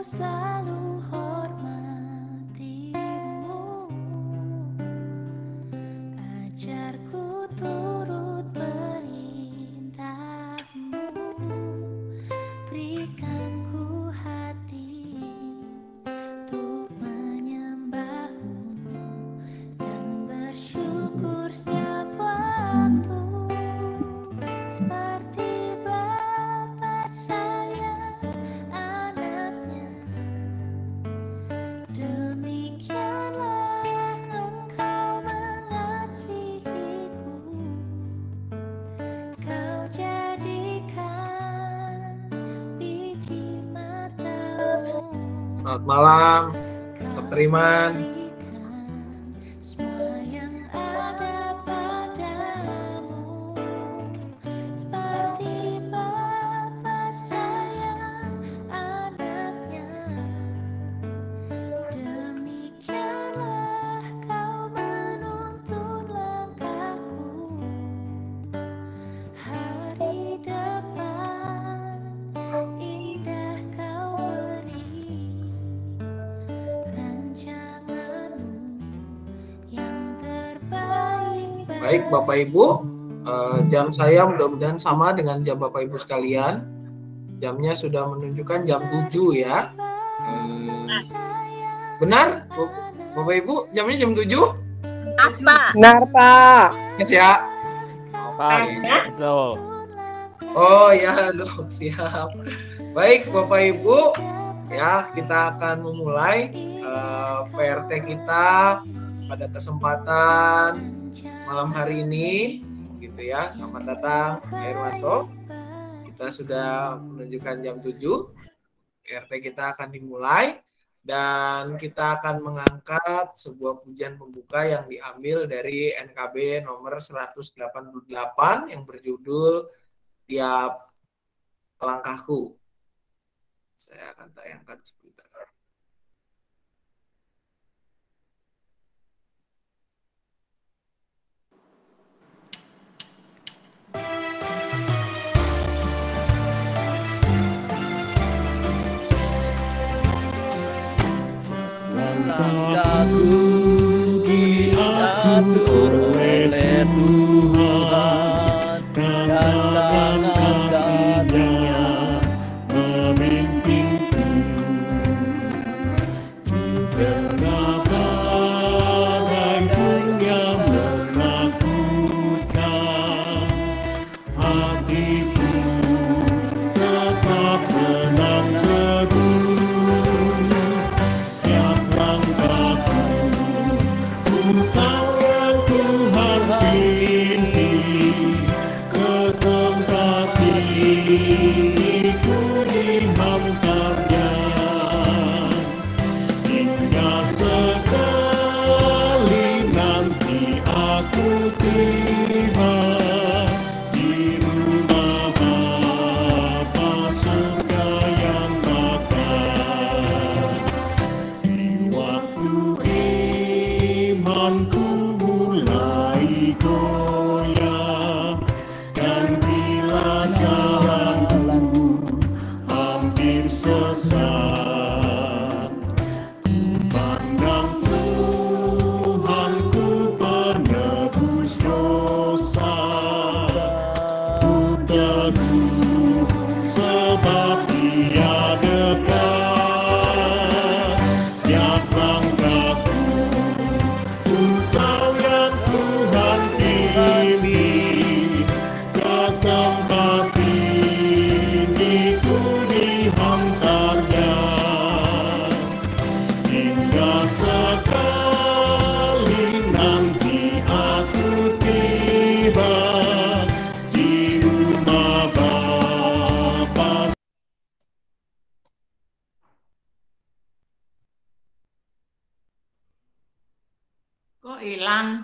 selalu hormatimu, ajarku turut perintahmu, berikan ku hati untuk menyembahmu dan bersyukur setiap waktu, seperti Bapa sayang anaknya. Demikianlah Engkau mengasihiku, Kau jadikan biji matamu. Selamat malam, Dr. Iman. Semua yang ada padamu, seperti Bapa sayang anaknya. Demikianlah Kau menuntun langkahku, hari depan indah Kau beri, rancanganmu yang terbaik. Baik Bapak Ibu, jam saya mudah-mudahan sama dengan jam Bapak Ibu sekalian. Jamnya sudah menunjukkan jam 7 ya. Benar Bapak Ibu, jamnya jam 7? Pas, Pak. Benar, Pak. Yes ya. Pas, betul. Oh ya dok, siap. Baik Bapak Ibu, ya kita akan memulai PRT kita pada kesempatan malam hari ini, gitu ya. Selamat datang Pak Irwanto. Kita sudah menunjukkan jam 7. PRT kita akan dimulai dan kita akan mengangkat sebuah pujian pembuka yang diambil dari NKB nomor 188 yang berjudul Tiap Langkahku. Saya akan tayangkan sebentar. Langkahku diatur oleh Tuhan, dan dalam kasih-Nya memimpinku. Di tengah badai dunia menakutkan, hatiku tetap tenang teguh. Tiap langkahku ku tahu yang Tuhan pimpin, ke tempat diriku dihantarnya. Hingga sekali nanti aku tiba di rumah Bapa surga yang bakal. Di waktu imanku mulai goyah, dan bila jalanku hampir sesat, ku pandang Tuhanku penebus dosa. Ku teguh sebab Dia dekat. Tiap langkahku ku tahu yang Tuhan pilih, ke tempat diriku dihantarnya. Hingga sekali nanti aku tiba di rumah Bapa. Kok hilang?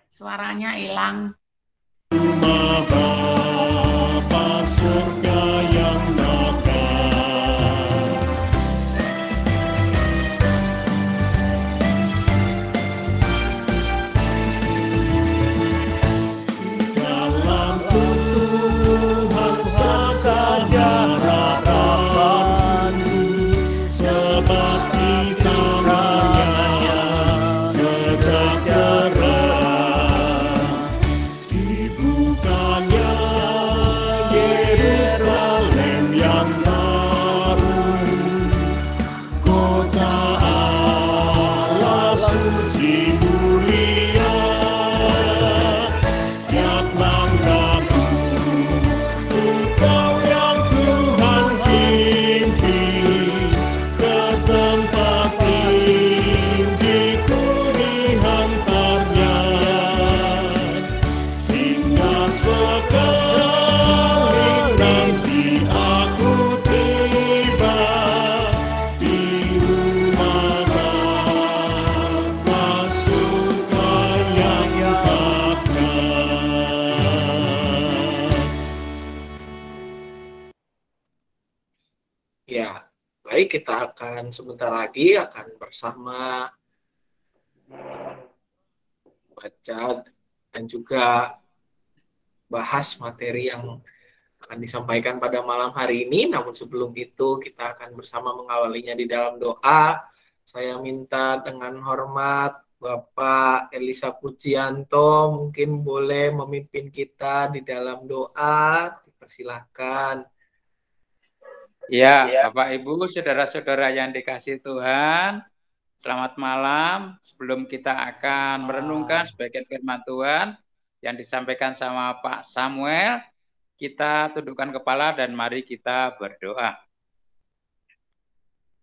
Suaranya hilang. Rumah Bapa surga yang nakal. Dalam Tuhan saja ada harapan, Yerusalem yang baru, kota Allah suci mulia, tiap langkahku Engkau yang Tuhan pimpin ke tempat tinggiku dihantarnya, hingga sekali nanti aku tiba di rumah Bapa surga yang dekat. Ya, baik, kita akan sebentar lagi akan bersama baca dan juga bahas materi yang akan disampaikan pada malam hari ini. Namun sebelum itu kita akan bersama mengawalinya di dalam doa. Saya minta dengan hormat Bapak Elisa Pujianto mungkin boleh memimpin kita di dalam doa. Dipersilahkan. Ya, Bapak Ibu, saudara-saudara yang dikasihi Tuhan, selamat malam. Sebelum kita akan merenungkan sebagian firman Tuhan yang disampaikan sama Pak Samuel, kita tundukkan kepala dan mari kita berdoa.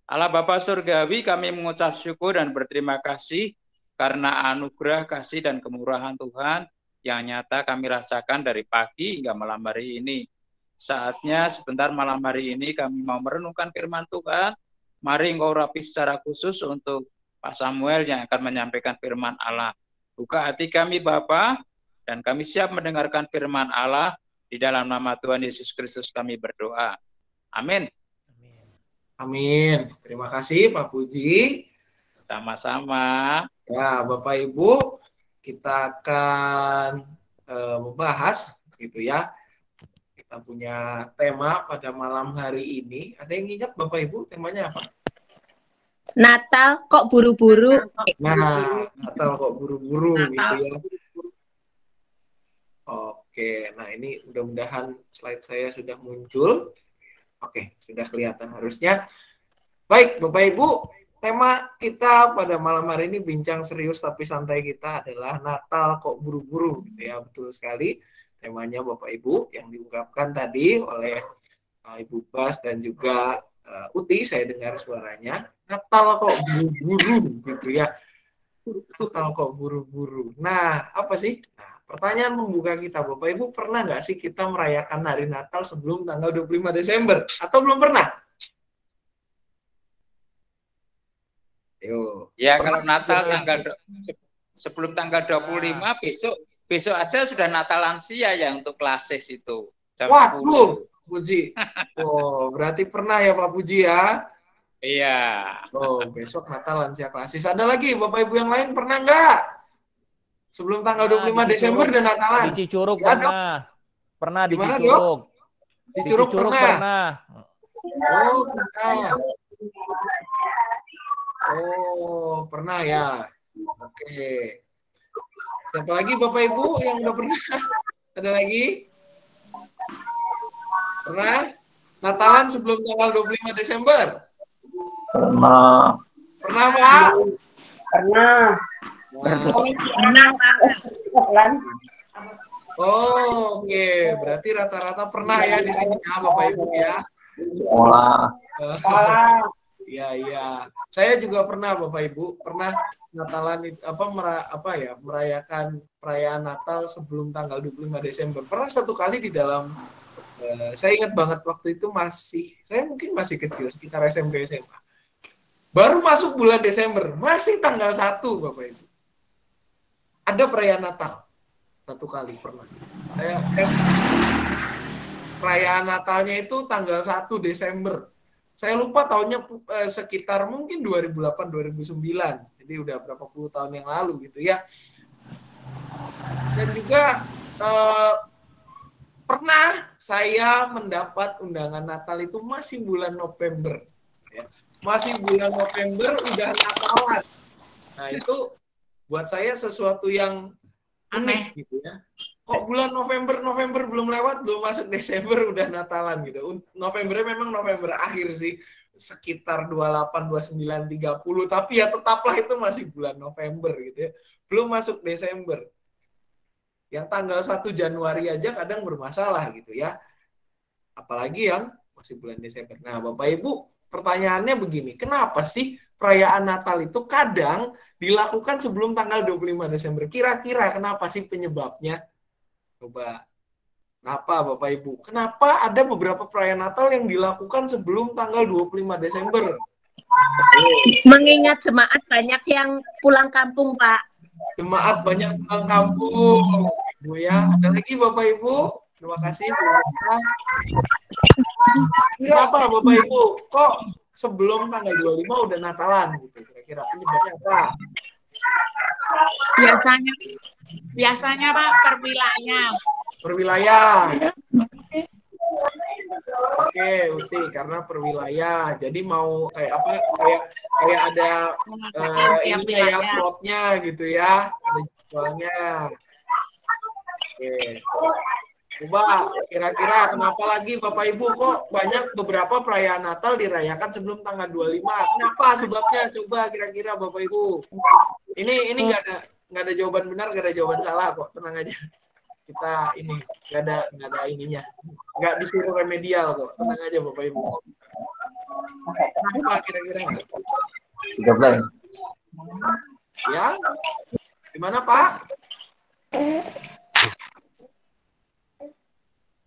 Allah Bapa Surgawi, kami mengucap syukur dan berterima kasih karena anugerah, kasih, dan kemurahan Tuhan yang nyata kami rasakan dari pagi hingga malam hari ini. Saatnya sebentar malam hari ini kami mau merenungkan firman Tuhan. Mari Engkau rapi secara khusus untuk Pak Samuel yang akan menyampaikan firman Allah. Buka hati kami Bapa, dan kami siap mendengarkan firman Allah. Di dalam nama Tuhan Yesus Kristus kami berdoa. Amin. Amin. Terima kasih Pak Puji. Sama-sama. Ya, Bapak Ibu, kita akan membahas gitu ya. Kita punya tema pada malam hari ini. Ada yang ingat Bapak Ibu temanya apa? Natal kok buru-buru. Nah, Natal kok buru-buru gitu Natal. ya. Oke, nah ini mudah-mudahan slide saya sudah muncul. Oke, sudah kelihatan harusnya. Baik, Bapak Ibu, tema kita pada malam hari ini bincang serius tapi santai kita adalah Natal kok buru-buru gitu ya. Betul sekali. Temanya Bapak Ibu yang diungkapkan tadi oleh Ibu Bas dan juga Uti, saya dengar suaranya. Natal kok buru-buru gitu ya. Natal kok buru-buru. Nah, apa sih? Nah, pertanyaan membuka kita, Bapak Ibu, pernah nggak sih kita merayakan hari Natal sebelum tanggal 25 Desember? Atau belum pernah? Yo, Ya, pernah kalau Natal sebelum- sebelum tanggal 25, besok aja sudah Natal lansia ya untuk klasis itu. Jam 10. Waduh, Puji. Oh, berarti pernah ya Pak Puji ya? Iya. Oh, besok Natal lansia klasis. Ada lagi Bapak Ibu yang lain pernah nggak? Sebelum tanggal 25 Desember dan Natalan. Di Cicurug Ya, pernah. Pernah di Gimana, Cicurug. Di Curug pernah. pernah. Oh, pernah. Oh, pernah ya. Oke. Siapa lagi Bapak Ibu yang udah pernah? Ada lagi? Pernah? Natalan sebelum tanggal 25 Desember? Pernah. Pernah, Pak? Pernah. Wah. Oh, oke. Berarti rata-rata pernah ya di sini ya, Bapak Ibu ya. Sekolah. Iya. Saya juga pernah Bapak Ibu, pernah Natalan merayakan perayaan Natal sebelum tanggal 25 Desember. Pernah satu kali di dalam saya ingat banget waktu itu saya mungkin masih kecil, sekitar SMP SMA. Baru masuk bulan Desember, masih tanggal 1 Bapak Ibu. Ada perayaan Natal. Satu kali pernah. Perayaan Natalnya itu tanggal 1 Desember. Saya lupa tahunnya sekitar mungkin 2008-2009. Jadi udah berapa puluh tahun yang lalu gitu ya. Dan juga pernah saya mendapat undangan Natal itu masih bulan November. Ya. Masih bulan November udah Natalan. Nah itu buat saya sesuatu yang aneh gitu ya. kok bulan November belum lewat, belum masuk Desember udah Natalan gitu. Novembernya memang November akhir sih, sekitar 28, 29, 30, tapi ya tetaplah itu masih bulan November gitu ya. Belum masuk Desember. Yang tanggal 1 Januari aja kadang bermasalah gitu ya. Apalagi yang masih bulan Desember. Nah, Bapak Ibu, pertanyaannya begini, kenapa sih perayaan Natal itu kadang dilakukan sebelum tanggal 25 Desember? Kira-kira kenapa sih penyebabnya? Coba, kenapa Bapak Ibu? Kenapa ada beberapa perayaan Natal yang dilakukan sebelum tanggal 25 Desember? Mengingat jemaat banyak yang pulang kampung, Pak. Jemaat banyak pulang kampung. Bu ya, ada lagi Bapak Ibu? Terima kasih. Kenapa Bapak Ibu? Kok sebelum tanggal 25 udah Natalan gitu? Kira-kira penyebabnya apa? Biasanya Pak per wilayah. Per wilayah. Oke, Uti, karena per wilayah. Jadi mau kayak apa? Kayak ada ininya ya, slotnya gitu ya. Ada jadwalnya. Oke. Coba kira-kira kenapa lagi Bapak Ibu kok banyak beberapa perayaan Natal dirayakan sebelum tanggal 25? Kenapa sebabnya? Coba kira-kira Bapak Ibu. Ini nggak ada jawaban benar, nggak ada jawaban salah kok. Tenang aja. Kita ini nggak ada ininya. Nggak disuruh remedial kok. Tenang aja Bapak Ibu. Kenapa kira-kira? 13. Ya? Gimana Pak?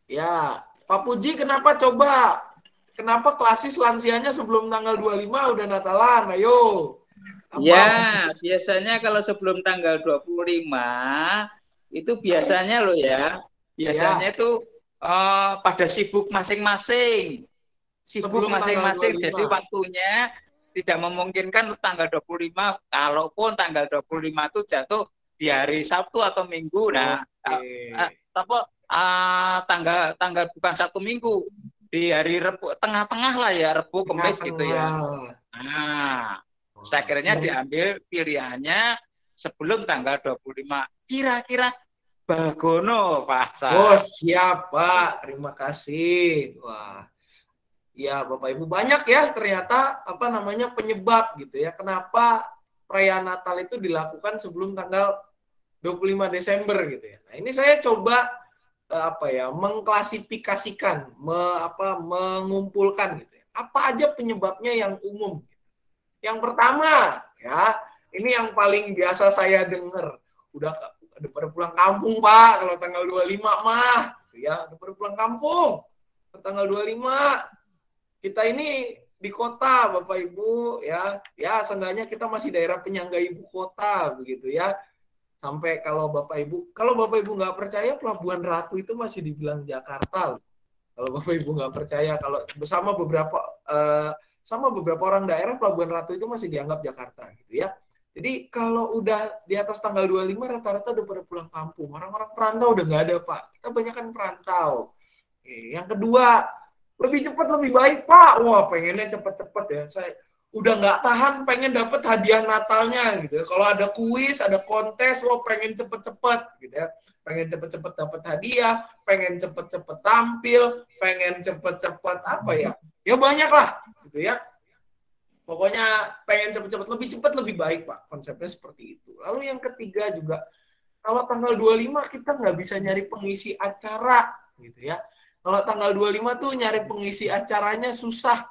Ya, Pak Puji kenapa coba? Kenapa klasis lansianya sebelum tanggal 25 udah Natalan? Ayo. Apa? Ya, biasanya kalau sebelum tanggal 25 itu biasanya loh ya. Biasanya itu pada sibuk masing-masing. Sibuk Sebelum tanggal masing-masing. 25. Jadi waktunya tidak memungkinkan tanggal 25. Kalaupun tanggal 25 itu jatuh di hari Sabtu atau Minggu. Nah, tanggal bukan Sabtu Minggu, di hari Rebu tengah-tengah lah ya, Rebu Kamis gitu ya. Nah, saya kiranya diambil pilihannya sebelum tanggal 25. Kira-kira bagono Pak Hasan. Oh, siap Pak. Terima kasih. Wah. Ya, Bapak Ibu banyak ya ternyata penyebab gitu ya. Kenapa perayaan Natal itu dilakukan sebelum tanggal 25 Desember gitu ya. Nah, ini saya coba mengklasifikasikan, mengumpulkan gitu ya. Apa aja penyebabnya yang umum? Yang pertama, ya, ini yang paling biasa saya dengar. Udah pada pulang kampung, Pak, kalau tanggal 25 mah, ya, udah pada pulang kampung. Tanggal 25 kita ini di kota, Bapak Ibu, ya, seenggaknya kita masih daerah penyangga ibu kota begitu ya. Sampai kalau Bapak Ibu nggak percaya, Pelabuhan Ratu itu masih dibilang Jakarta. Kalau Bapak Ibu nggak percaya, kalau bersama beberapa orang daerah, Pelabuhan Ratu itu masih dianggap Jakarta gitu ya. Jadi kalau udah di atas tanggal 25 rata-rata udah pada pulang kampung. Orang-orang perantau udah nggak ada, Pak. Kita banyakan perantau. Yang kedua, lebih cepat lebih baik, Pak. Wah, pengennya cepet-cepet ya. Saya udah nggak tahan, pengen dapet hadiah Natalnya gitu. Kalau ada kuis, ada kontes, wah pengen cepet-cepet gitu ya. Pengen cepet-cepet dapet hadiah, pengen cepet-cepet tampil, pengen cepet-cepet apa ya? Ya banyak lah gitu ya. Pokoknya pengen cepet-cepet, lebih baik Pak. Konsepnya seperti itu. Lalu yang ketiga juga, kalau tanggal 25 kita nggak bisa nyari pengisi acara gitu ya. Kalau tanggal 25 tuh nyari pengisi acaranya susah.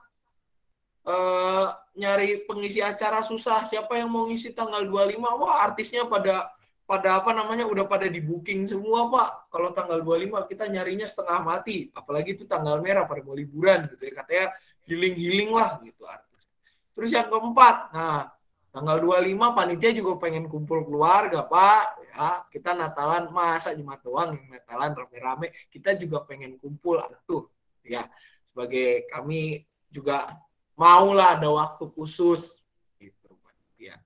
Nyari pengisi acara susah. Siapa yang mau ngisi tanggal 25? Wah, artisnya pada udah pada di booking semua, Pak. Kalau tanggal 25 kita nyarinya setengah mati. Apalagi itu tanggal merah pada mau liburan gitu ya. Katanya healing lah gitu artis. Terus yang keempat, nah, tanggal 25 panitia juga pengen kumpul keluarga, Pak. Ya, kita Natalan masa Jumat doang yang Natalan rame-rame. Kita juga pengen kumpul tuh. Ya, sebagai kami juga maulah ada waktu khusus gitu ya.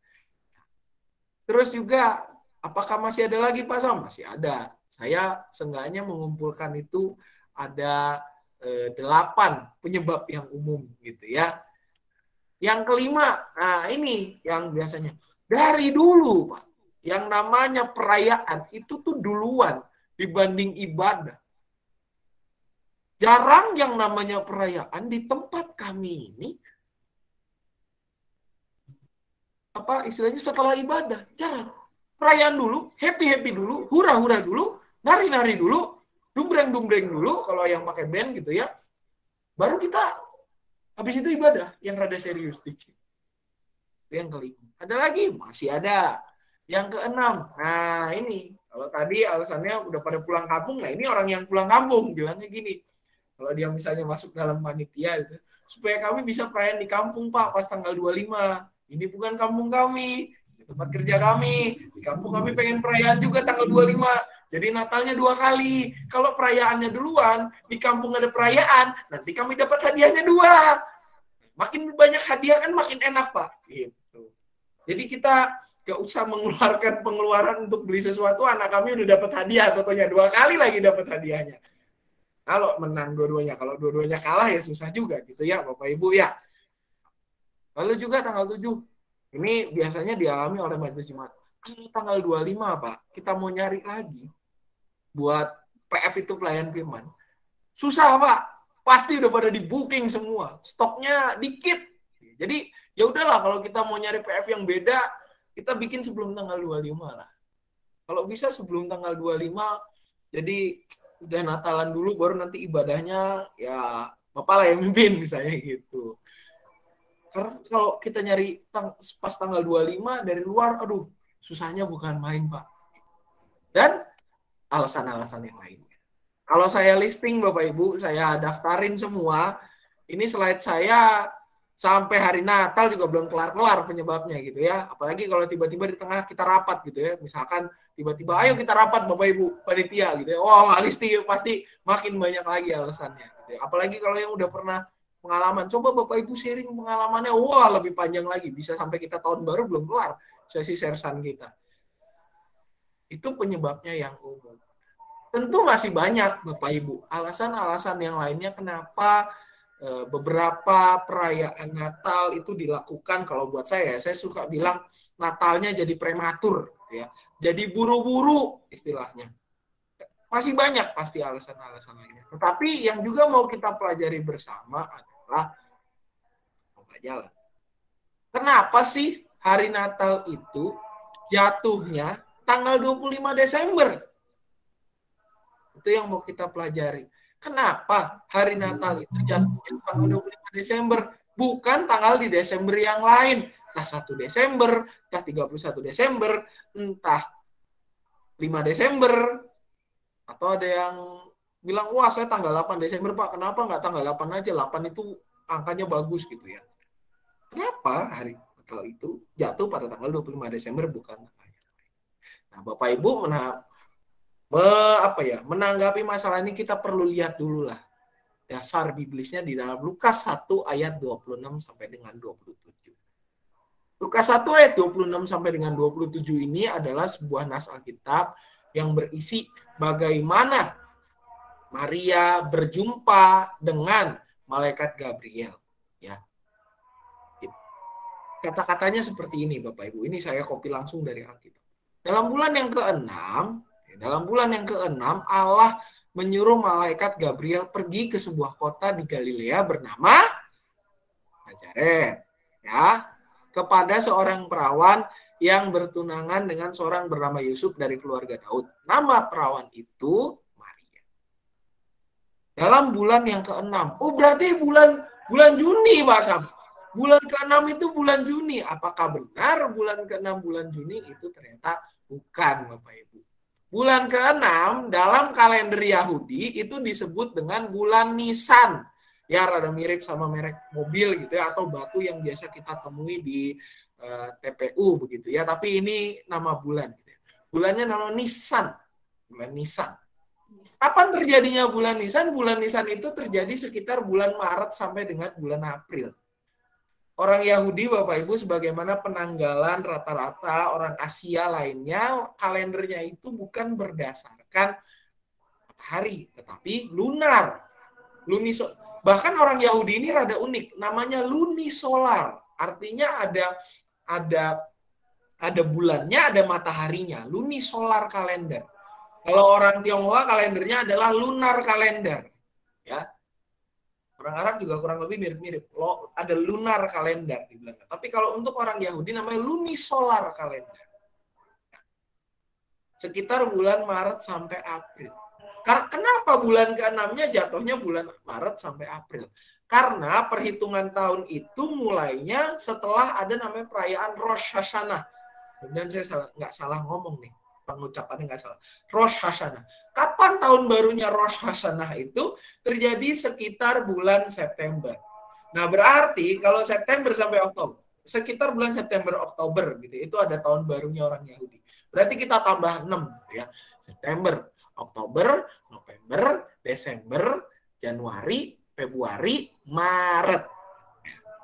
Terus juga apakah masih ada lagi Pak Sam? Masih ada. Saya seenggaknya mengumpulkan itu ada 8 penyebab yang umum gitu ya. Yang kelima, nah ini yang biasanya dari dulu Pak, yang namanya perayaan itu tuh duluan dibanding ibadah. Jarang yang namanya perayaan di tempat kami ini, apa istilahnya setelah ibadah. Jarang. Perayaan dulu, happy-happy dulu, hura-hura dulu, nari-nari dulu, dumbreng-dumbreng dulu, kalau yang pakai band gitu ya. Baru kita, habis itu ibadah, yang rada serius dikit. Itu yang kelima. Ada lagi? Masih ada. Yang keenam, nah ini. Kalau tadi alasannya udah pada pulang kampung, nah ini orang yang pulang kampung, bilangnya gini. Kalau dia misalnya masuk dalam panitia, gitu, supaya kami bisa perayaan di kampung, Pak, pas tanggal 25. Ini bukan kampung kami, tempat kerja kami. Di kampung kami pengen perayaan juga tanggal 25. Jadi Natalnya 2 kali. Kalau perayaannya duluan, di kampung ada perayaan, nanti kami dapat hadiahnya 2. Makin banyak hadiah kan makin enak, Pak. Gitu. Jadi kita gak usah mengeluarkan pengeluaran untuk beli sesuatu, anak kami udah dapat hadiah, tentunya 2 kali lagi dapat hadiahnya. Kalau menang dua-duanya, kalau dua-duanya kalah ya susah juga gitu ya, Bapak Ibu ya. Lalu juga tanggal 7. Ini biasanya dialami oleh majelis jemaat. Kalau tanggal 25, Pak, kita mau nyari lagi buat PF itu pelayan firman. Susah, Pak. Pasti udah pada di-booking semua. Stoknya dikit. Jadi, ya udahlah kalau kita mau nyari PF yang beda, kita bikin sebelum tanggal 25 lah. Kalau bisa sebelum tanggal 25, jadi udah Natalan dulu, baru nanti ibadahnya ya Bapak lah yang mimpin misalnya gitu. Karena kalau kita nyari pas tanggal 25 dari luar, aduh, susahnya bukan main, Pak. Dan alasan-alasan yang lainnya. Kalau saya listing, Bapak Ibu, saya daftarin semua. Ini slide saya sampai hari Natal juga belum kelar-kelar penyebabnya gitu ya. Apalagi kalau tiba-tiba di tengah kita rapat gitu ya. Misalkan tiba-tiba, ayo kita rapat Bapak Ibu, panitia gitu ya. Wah, nggak listing, pasti makin banyak lagi alasannya. Gitu ya. Apalagi kalau yang udah pernah pengalaman, coba Bapak Ibu sharing pengalamannya, wah lebih panjang lagi, bisa sampai kita tahun baru belum kelar sesi sersan kita. Itu penyebabnya yang umum. Tentu masih banyak Bapak Ibu alasan-alasan yang lainnya kenapa beberapa perayaan Natal itu dilakukan. Kalau buat saya suka bilang Natalnya jadi prematur, ya, jadi buru-buru istilahnya. Masih banyak pasti alasan-alasan lainnya. Tetapi yang juga mau kita pelajari bersama adalah jalan. Kenapa sih hari Natal itu jatuhnya tanggal 25 Desember? Itu yang mau kita pelajari. Kenapa hari Natal itu jatuhnya tanggal 25 Desember? Bukan tanggal di Desember yang lain. Entah 1 Desember, entah 31 Desember, entah 5 Desember, atau ada yang bilang, wah saya tanggal 8 Desember Pak, kenapa nggak tanggal 8 aja? 8 itu angkanya bagus gitu ya. Kenapa hari Natal itu jatuh pada tanggal 25 Desember bukan tanggal? Nah, Bapak Ibu menanggapi masalah ini kita perlu lihat dulu lah dasar biblisnya di dalam Lukas 1 ayat 26 sampai dengan 27. Lukas 1 ayat 26 sampai dengan 27 ini adalah sebuah nas Alkitab yang berisi bagaimana Maria berjumpa dengan malaikat Gabriel. Ya. Kata-katanya seperti ini, Bapak Ibu. Ini saya copy langsung dari Alkitab. Dalam bulan yang ke-6, Allah menyuruh malaikat Gabriel pergi ke sebuah kota di Galilea bernama Nazaret, ya, kepada seorang perawan yang bertunangan dengan seorang bernama Yusuf dari keluarga Daud. Nama perawan itu Maria. Dalam bulan yang ke-6. Oh, berarti bulan Juni, Pak Sam. Bulan ke-6 itu bulan Juni. Apakah benar bulan ke-6 bulan Juni? Itu ternyata bukan, Bapak Ibu. Bulan ke-6 dalam kalender Yahudi itu disebut dengan bulan Nisan. Ya, rada mirip sama merek mobil gitu ya, atau batu yang biasa kita temui di TPU begitu ya, tapi ini nama bulan gitu ya. Bulannya nama Nisan. Bulan Nisan. Kapan terjadinya bulan Nisan? Bulan Nisan itu terjadi sekitar bulan Maret sampai dengan bulan April. Orang Yahudi, Bapak Ibu, sebagaimana penanggalan rata-rata orang Asia lainnya, kalendernya itu bukan berdasarkan matahari, tetapi lunar. Bahkan orang Yahudi ini rada unik, namanya lunisolar. Artinya ada bulannya, ada mataharinya, lunisolar kalender. Kalau orang Tionghoa kalendernya adalah lunar kalender, ya. Orang Arab juga kurang lebih mirip-mirip. Ada lunar kalender di belakang. Tapi kalau untuk orang Yahudi namanya lunisolar kalender. Sekitar bulan Maret sampai April. Kenapa bulan ke-6-nya jatuhnya bulan Maret sampai April? Karena perhitungan tahun itu mulainya setelah ada namanya perayaan Rosh Hashanah. Dan saya nggak salah ngomong nih. Pengucapannya nggak salah. Rosh Hashanah. Kapan tahun barunya Rosh Hashanah itu? Terjadi sekitar bulan September. Nah, berarti kalau September sampai Oktober, sekitar bulan September Oktober gitu, itu ada tahun barunya orang Yahudi. Berarti kita tambah 6 gitu ya. September, Oktober, November, Desember, Januari, Februari, Maret.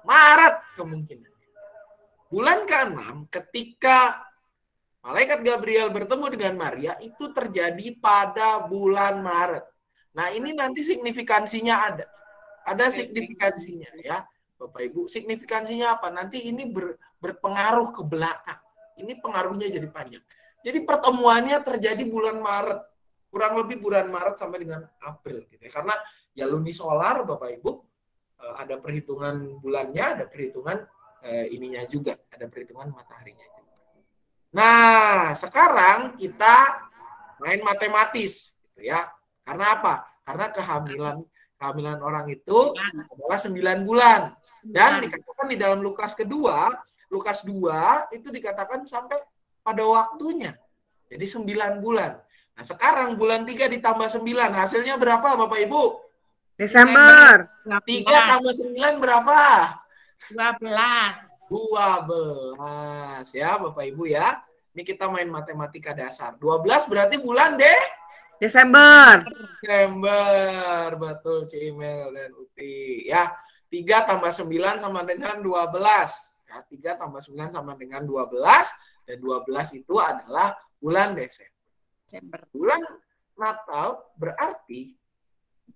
Maret kemungkinan. Bulan ke-6 ketika Malaikat Gabriel bertemu dengan Maria itu terjadi pada bulan Maret. Nah, ini nanti signifikansinya ada. Ada signifikansinya ya, Bapak Ibu. Signifikansinya apa? Nanti ini berpengaruh ke belakang. Ini pengaruhnya jadi panjang. Jadi pertemuannya terjadi bulan Maret. Kurang lebih bulan Maret sampai dengan April gitu ya. Karena ya lunisolar Bapak Ibu, ada perhitungan bulannya, ada perhitungan ininya juga, ada perhitungan mataharinya. Nah, sekarang kita main matematis gitu ya. Karena apa? Karena kehamilan orang itu adalah 9 bulan. Dan dikatakan di dalam Lukas 2 itu dikatakan sampai pada waktunya. Jadi 9 bulan. Nah, sekarang bulan 3 ditambah 9, hasilnya berapa Bapak Ibu? Desember. 3 tambah 9 berapa? 12. 12 ya Bapak Ibu ya. Ini kita main matematika dasar. 12 berarti bulan Desember. Desember. Betul Cimel dan Uti. Ya, 3 tambah 9 sama dengan 12. Ya, 3 tambah 9 sama dengan 12. Dan 12 itu adalah bulan Desember. Bulan Natal berarti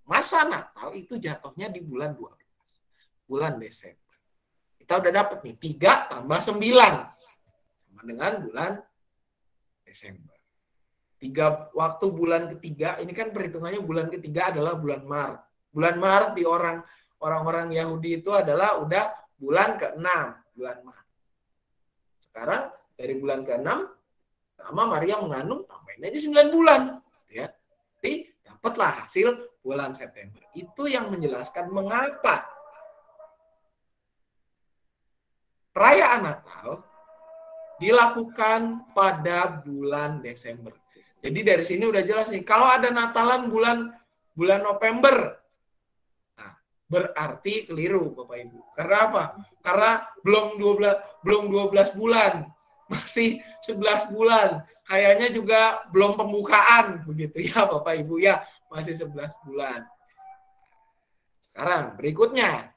masa Natal itu jatuhnya di bulan 12. Bulan Desember. Kita udah dapat nih 3 tambah 9 sama dengan bulan Desember. 3 waktu bulan ketiga, ini kan perhitungannya bulan ketiga adalah bulan Maret. Bulan Maret di orang-orang Yahudi itu adalah udah bulan ke-6, bulan Maret. Sekarang dari bulan ke-6 sama Maria mengandung, tambahin aja 9 bulan ya. Jadi dapatlah hasil bulan September. Itu yang menjelaskan mengapa perayaan Natal dilakukan pada bulan Desember. Jadi dari sini udah jelas nih, kalau ada Natalan bulan November, nah, berarti keliru Bapak Ibu. Karena apa? Karena belum 12 bulan, masih 11 bulan. Kayaknya juga belum pembukaan begitu ya Bapak Ibu ya, masih 11 bulan. Sekarang berikutnya.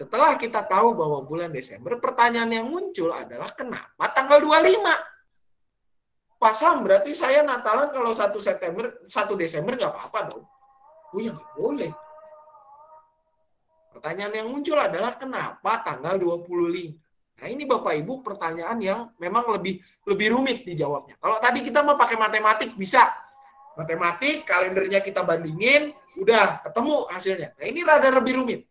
Setelah kita tahu bahwa bulan Desember, pertanyaan yang muncul adalah kenapa tanggal 25? Pak Sam, berarti saya Natalan kalau 1 Desember nggak apa-apa dong? Oh ya nggak boleh. Pertanyaan yang muncul adalah kenapa tanggal 25? Nah ini Bapak Ibu pertanyaan yang memang lebih rumit dijawabnya. Kalau tadi kita mau pakai matematik bisa. Matematik, kalendernya kita bandingin, udah ketemu hasilnya. Nah ini rada lebih rumit.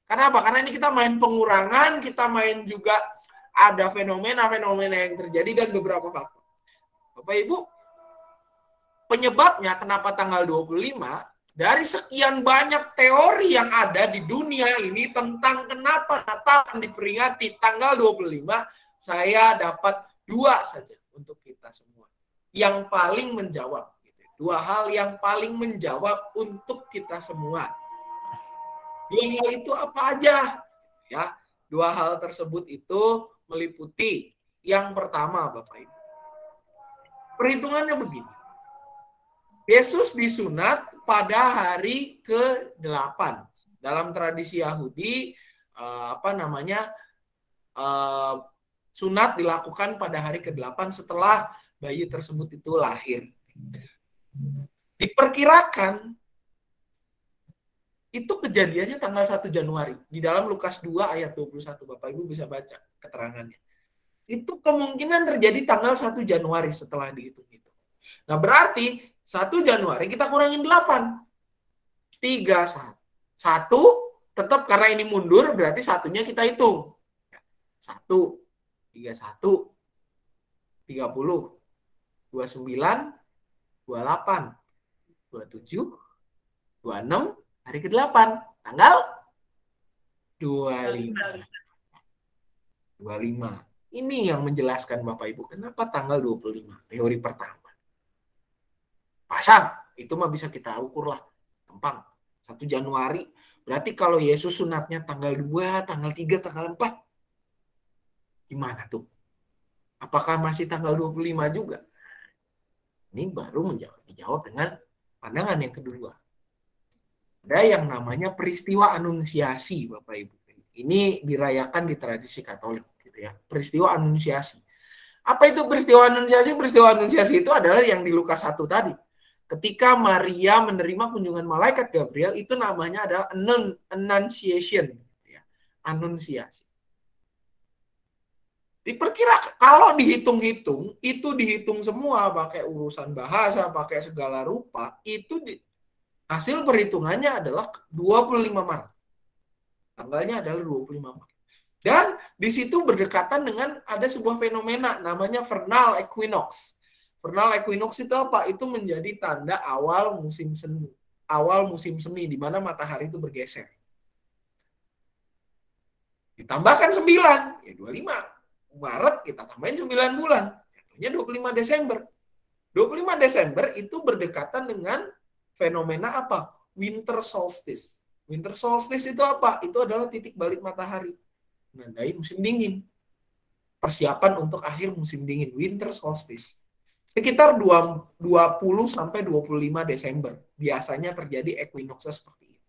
Kenapa? Karena ini kita main pengurangan, kita main juga ada fenomena-fenomena yang terjadi dan beberapa faktor. Bapak Ibu, penyebabnya kenapa tanggal 25, dari sekian banyak teori yang ada di dunia ini tentang kenapa Natal diperingati tanggal 25, saya dapat 2 saja untuk kita semua. Yang paling menjawab. 2 hal yang paling menjawab untuk kita semua. 2 hal itu apa aja? Ya, 2 hal tersebut itu meliputi yang pertama, Bapak Ibu. Perhitungannya begini. Yesus disunat pada hari ke-8. Dalam tradisi Yahudi, sunat dilakukan pada hari ke-8 setelah bayi tersebut itu lahir. Diperkirakan itu kejadiannya tanggal 1 Januari. Di dalam Lukas 2 ayat 21, Bapak Ibu bisa baca keterangannya. Itu kemungkinan terjadi tanggal 1 Januari setelah dihitung-hitung. Nah, berarti 1 Januari kita kurangin 8. 31. 1 tetap karena ini mundur berarti satunya kita hitung. 1, 31, 30, 29, 28, 27, 26, hari ke-8, tanggal 25. 25. Ini yang menjelaskan Bapak Ibu kenapa tanggal 25, teori pertama. Pasang, itu mah bisa kita ukur lah. Gampang. 1 Januari, berarti kalau Yesus sunatnya tanggal 2, tanggal 3, tanggal 4. Gimana tuh? Apakah masih tanggal 25 juga? Ini baru dijawab dengan pandangan yang kedua. Ada yang namanya peristiwa Anunsiasi, Bapak Ibu. Ini dirayakan di tradisi Katolik, gitu ya. Peristiwa Anunsiasi. Apa itu peristiwa Anunsiasi? Peristiwa Anunsiasi itu adalah yang di Lukas 1 tadi. Ketika Maria menerima kunjungan malaikat Gabriel, itu namanya adalah Annunciation, ya. Anunsiasi. Diperkirakan, kalau dihitung-hitung, itu dihitung semua, pakai urusan bahasa, pakai segala rupa, itu hasil perhitungannya adalah 25 Maret. Tanggalnya adalah 25 Maret. Dan di situ berdekatan dengan ada sebuah fenomena namanya vernal equinox. Vernal equinox itu apa? Itu menjadi tanda awal musim semi. Awal musim semi di mana matahari itu bergeser. Ditambahkan 9, ya 25 Maret kita tambahin 9 bulan. Jatuhnya 25 Desember. 25 Desember itu berdekatan dengan fenomena apa? Winter solstice. Winter solstice itu apa? Itu adalah titik balik matahari. Menandai musim dingin. Persiapan untuk akhir musim dingin, winter solstice. Sekitar 20 sampai 25 Desember biasanya terjadi equinox seperti ini.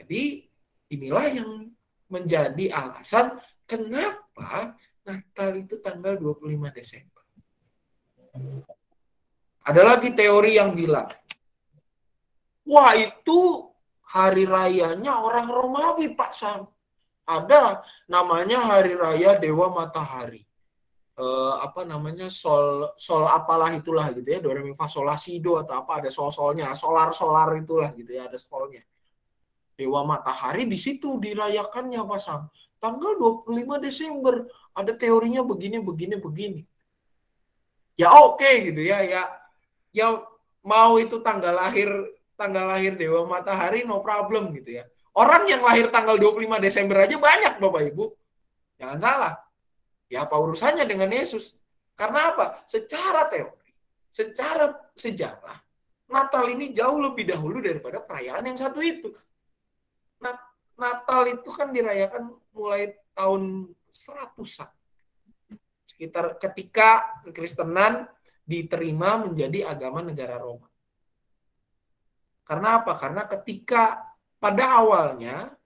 Jadi inilah yang menjadi alasan kenapa Natal itu tanggal 25 Desember. Ada lagi teori yang bilang, wah itu hari rayanya orang Romawi, Pak Sam. Ada namanya hari raya Dewa Matahari. Sol apalah itulah gitu ya, do re mi fa sol la si do atau apa, ada sol-solnya, solar itulah gitu ya, ada solnya. Dewa Matahari di situ dirayakannya Pak Sam. Tanggal 25 Desember ada teorinya begini. Ya oke gitu ya, ya mau itu tanggal lahir Dewa Matahari no problem gitu ya. Orang yang lahir tanggal 25 Desember aja banyak Bapak Ibu. Jangan salah. Ya apa urusannya dengan Yesus? Karena apa? Secara teori, secara sejarah, Natal ini jauh lebih dahulu daripada perayaan yang satu itu. Natal itu kan dirayakan mulai tahun 100-an. Sekitar ketika kekristenan diterima menjadi agama negara Roma. Karena apa? Karena ketika pada awalnya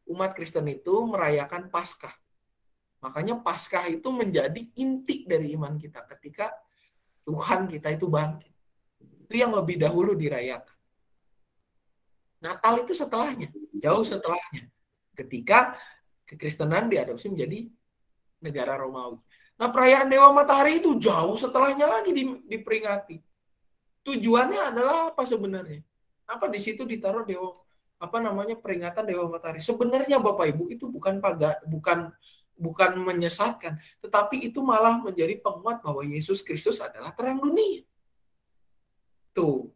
umat Kristen itu merayakan Paskah. Makanya Paskah itu menjadi inti dari iman kita ketika Tuhan kita itu bangkit. Itu yang lebih dahulu dirayakan. Natal itu setelahnya, jauh setelahnya. Ketika kekristenan diadopsi menjadi negara Romawi. Nah, perayaan Dewa Matahari itu jauh setelahnya lagi diperingati. Tujuannya adalah apa sebenarnya? Apa di situ ditaruh peringatan Dewa Matahari? Sebenarnya Bapak Ibu itu bukan menyesatkan, tetapi itu malah menjadi penguat bahwa Yesus Kristus adalah terang dunia. Tuh.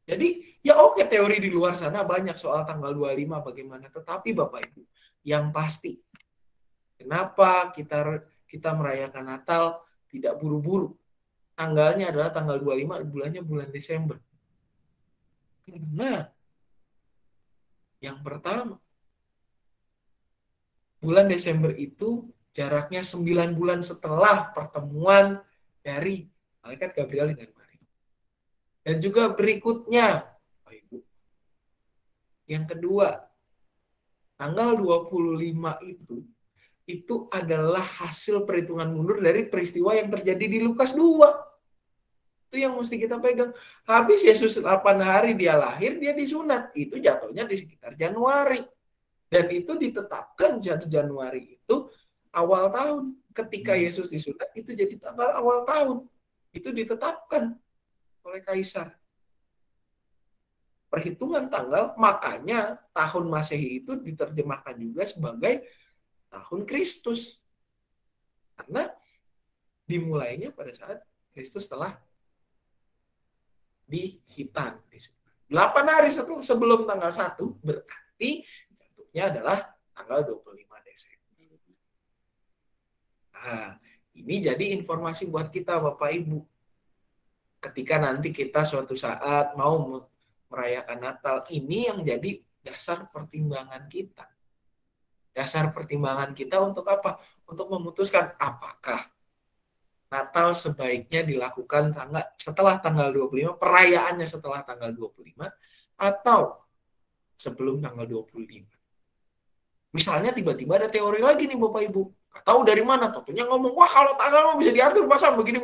Jadi, ya oke, teori di luar sana banyak soal tanggal 25 bagaimana, tetapi Bapak Ibu, yang pasti kenapa kita merayakan Natal tidak buru-buru? Tanggalnya adalah tanggal 25, bulannya bulan Desember. Karena yang pertama, bulan Desember itu jaraknya 9 bulan setelah pertemuan dari malaikat Gabriel dengan Maria. Dan juga berikutnya, Bapak Ibu, yang kedua, tanggal 25 itu adalah hasil perhitungan mundur dari peristiwa yang terjadi di Lukas 2. Itu yang mesti kita pegang. Habis Yesus 8 hari dia lahir, dia disunat. Itu jatuhnya di sekitar Januari. Dan itu ditetapkan Januari itu awal tahun. ketika Yesus disunat itu jadi tanggal awal tahun. Itu ditetapkan oleh kaisar. Perhitungan tanggal, makanya tahun Masehi itu diterjemahkan juga sebagai tahun Kristus. Karena dimulainya pada saat Kristus telah dihitan. 8 hari sebelum tanggal 1 berarti jatuhnya adalah tanggal 25 Desember. Nah, ini jadi informasi buat kita Bapak Ibu. Ketika nanti kita suatu saat mau merayakan Natal, ini yang jadi dasar pertimbangan kita. Dasar pertimbangan kita untuk apa? Untuk memutuskan apakah Natal sebaiknya dilakukan setelah tanggal 25, perayaannya setelah tanggal 25, atau sebelum tanggal 25. Misalnya tiba-tiba ada teori lagi nih Bapak Ibu. Gak tahu dari mana, tentunya ngomong, wah kalau tanggal bisa diatur, pasang begini.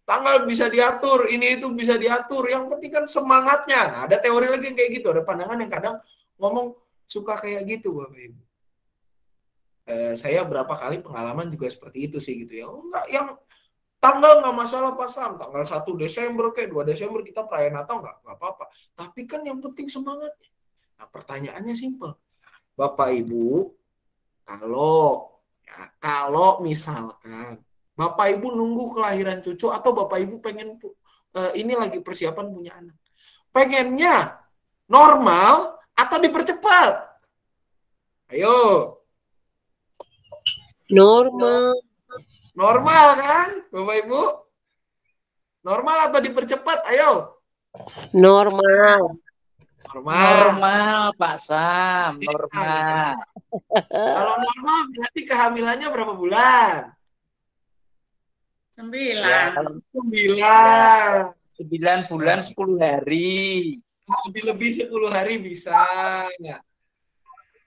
Tanggal bisa diatur, ini itu bisa diatur. Yang penting kan semangatnya. Nah, ada teori lagi yang kayak gitu. Ada pandangan yang kadang ngomong suka kayak gitu Bapak Ibu. Saya berapa kali pengalaman juga seperti itu sih gitu ya. Enggak, yang tanggal nggak masalah pasang. Tanggal 1 Desember kayak 2 Desember kita perayaan Natal nggak apa-apa. Tapi kan yang penting semangatnya. Nah pertanyaannya simpel. Bapak Ibu, kalau misalkan Bapak Ibu nunggu kelahiran cucu atau Bapak Ibu pengen ini lagi persiapan punya anak. Pengennya normal atau dipercepat? Ayo. Normal kan, Bapak Ibu? Normal atau dipercepat? Ayo. Normal, Pak Sam, normal. Kalau normal berarti kehamilannya berapa bulan? 9. Ya, 9 bulan 10 hari. Lebih 10 hari bisa.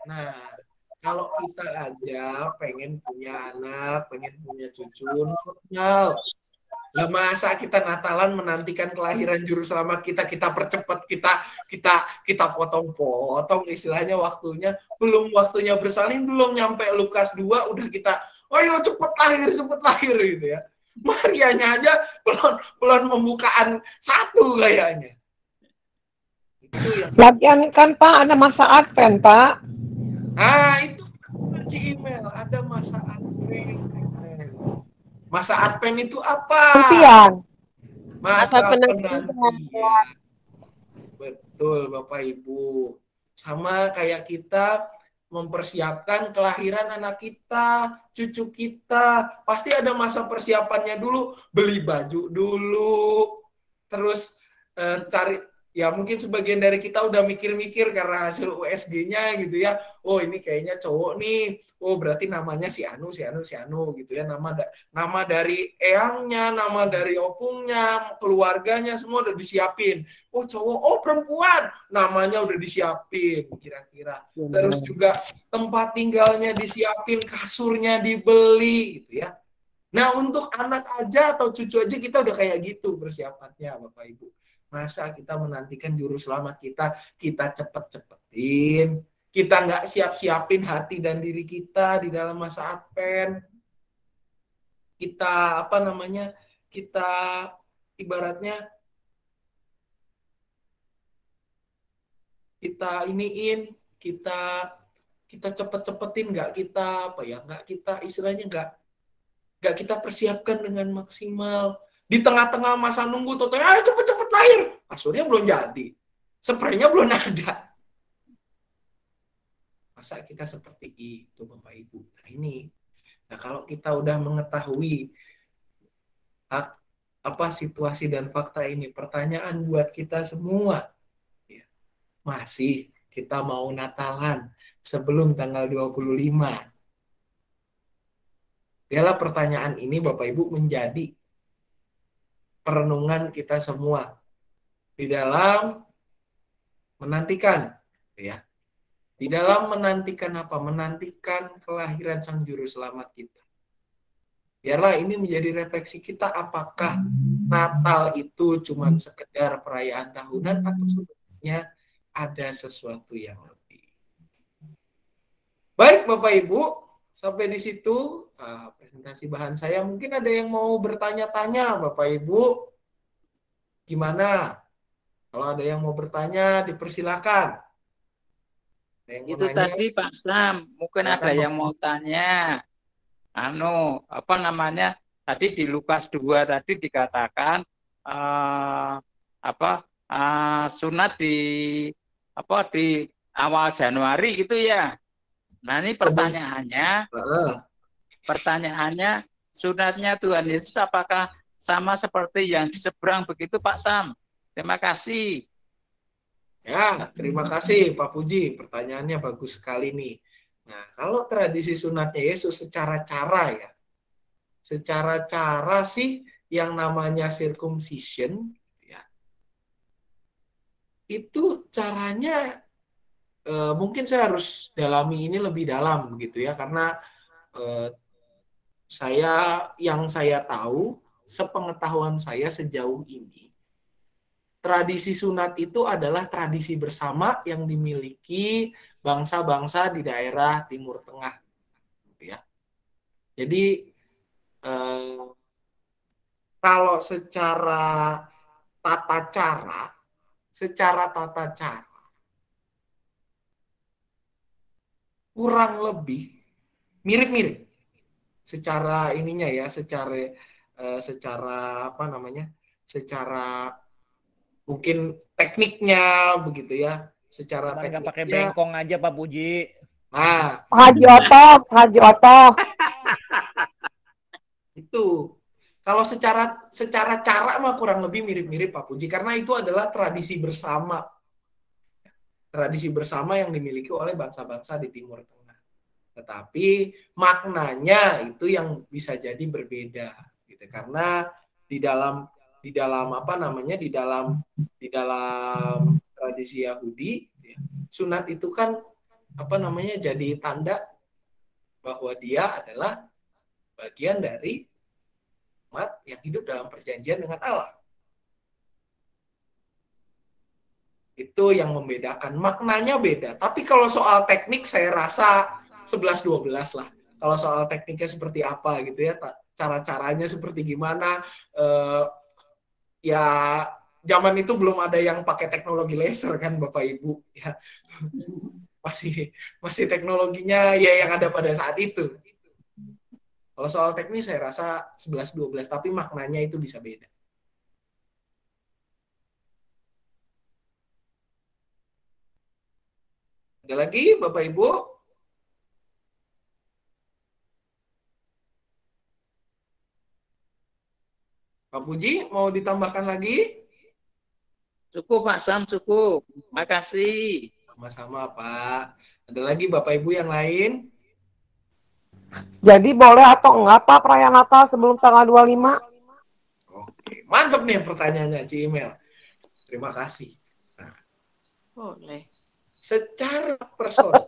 Nah, kalau kita aja pengen punya anak, pengen punya cucu, normal. Lah masa kita Natalan menantikan kelahiran juru selamat kita percepat, kita potong-potong istilahnya waktunya, belum waktunya bersalin, belum nyampe Lukas 2 udah kita, oh yo cepet lahir gitu ya. Marianya aja belum pembukaan 1 kayaknya. Itu yang lagian kan Pak ada masa Advent Pak. itu email ada masa Advent. Masa Advent itu apa? Penantian. Masa penantian. Betul Bapak Ibu. Sama kayak kita mempersiapkan kelahiran anak kita, cucu kita. Pasti ada masa persiapannya dulu. Beli baju dulu. Terus cari, ya mungkin sebagian dari kita udah mikir-mikir karena hasil USG-nya gitu ya. Oh ini kayaknya cowok nih. Oh berarti namanya si Anu gitu ya. Nama dari eyangnya, nama dari opungnya, keluarganya semua udah disiapin. Oh cowok, oh perempuan, namanya udah disiapin kira-kira. Terus juga tempat tinggalnya disiapin, kasurnya dibeli gitu ya. Nah untuk anak aja atau cucu aja kita udah kayak gitu persiapannya Bapak Ibu. Masa kita menantikan juru selamat kita cepet-cepetin, kita nggak siap-siapin hati dan diri kita di dalam masa Advent. Kita kita ibaratnya kita iniin, kita cepet-cepetin, nggak kita istilahnya nggak kita persiapkan dengan maksimal. Di tengah-tengah masa nunggu, ayo cepet-cepet lahir. Kasurnya belum jadi. Spraynya belum ada. Masa kita seperti itu, Bapak Ibu? Nah, kalau kita udah mengetahui apa situasi dan fakta ini, pertanyaan buat kita semua. Ya, masih kita mau Natalan sebelum tanggal 25? Biarlah pertanyaan ini, Bapak Ibu, menjadi perenungan kita semua di dalam menantikan ya. Di dalam menantikan apa? Menantikan kelahiran Sang Juru Selamat kita. Biarlah ini menjadi refleksi kita, apakah Natal itu cuma sekedar perayaan tahunan atau sebenarnya ada sesuatu yang lebih. Baik Bapak Ibu, sampai di situ presentasi bahan saya. Mungkin ada yang mau bertanya-tanya, Bapak Ibu. Gimana? Kalau ada yang mau bertanya, dipersilakan. Ada yang mau Itu nanya? tadi Pak Sam, mungkin Silakan, ada Pak. yang mau tanya. Apa namanya? Tadi di Lukas 2 tadi dikatakan sunat di awal Januari gitu ya. Nah, ini pertanyaannya sunatnya Tuhan Yesus apakah sama seperti yang di seberang begitu Pak Sam? Terima kasih. Ya, terima kasih Pak Puji. Pertanyaannya bagus sekali nih. Nah, kalau tradisi sunatnya Yesus secara cara ya. Secara cara sih yang namanya circumcision ya. Itu caranya mungkin saya harus dalami ini lebih dalam gitu ya, karena yang saya tahu, sepengetahuan saya sejauh ini, tradisi sunat itu adalah tradisi bersama yang dimiliki bangsa-bangsa di daerah Timur Tengah, ya. Jadi kalau secara tata cara kurang lebih mirip-mirip secara ininya ya, secara apa namanya, secara mungkin tekniknya begitu ya, secara Cuman nggak pakai tekniknya. bengkong aja Pak Puji. Nah, Haji Oto. itu kalau secara cara mah kurang lebih mirip-mirip Pak Puji, karena itu adalah tradisi bersama yang dimiliki oleh bangsa-bangsa di Timur Tengah. Tetapi maknanya itu yang bisa jadi berbeda gitu, karena di dalam apa namanya, di dalam tradisi Yahudi ya, sunat itu kan apa namanya, jadi tanda bahwa dia adalah bagian dari umat yang hidup dalam perjanjian dengan Allah. Itu yang membedakan, maknanya beda. Tapi kalau soal teknik saya rasa 11-12 lah. Kalau soal tekniknya seperti apa gitu ya, cara-caranya seperti gimana, ya zaman itu belum ada yang pakai teknologi laser kan Bapak Ibu ya. Masih teknologinya ya yang ada pada saat itu. Kalau soal teknis saya rasa 11-12, tapi maknanya itu bisa beda. Ada lagi Bapak Ibu? Pak Puji mau ditambahkan lagi? Cukup Pak Sam, cukup. Makasih. Sama-sama Pak. Ada lagi Bapak Ibu yang lain? Jadi boleh atau enggak Pak perayaan Natal sebelum tanggal 25? Oke, mantap nih pertanyaannya Cimel. Terima kasih. Nah, Boleh. secara personal,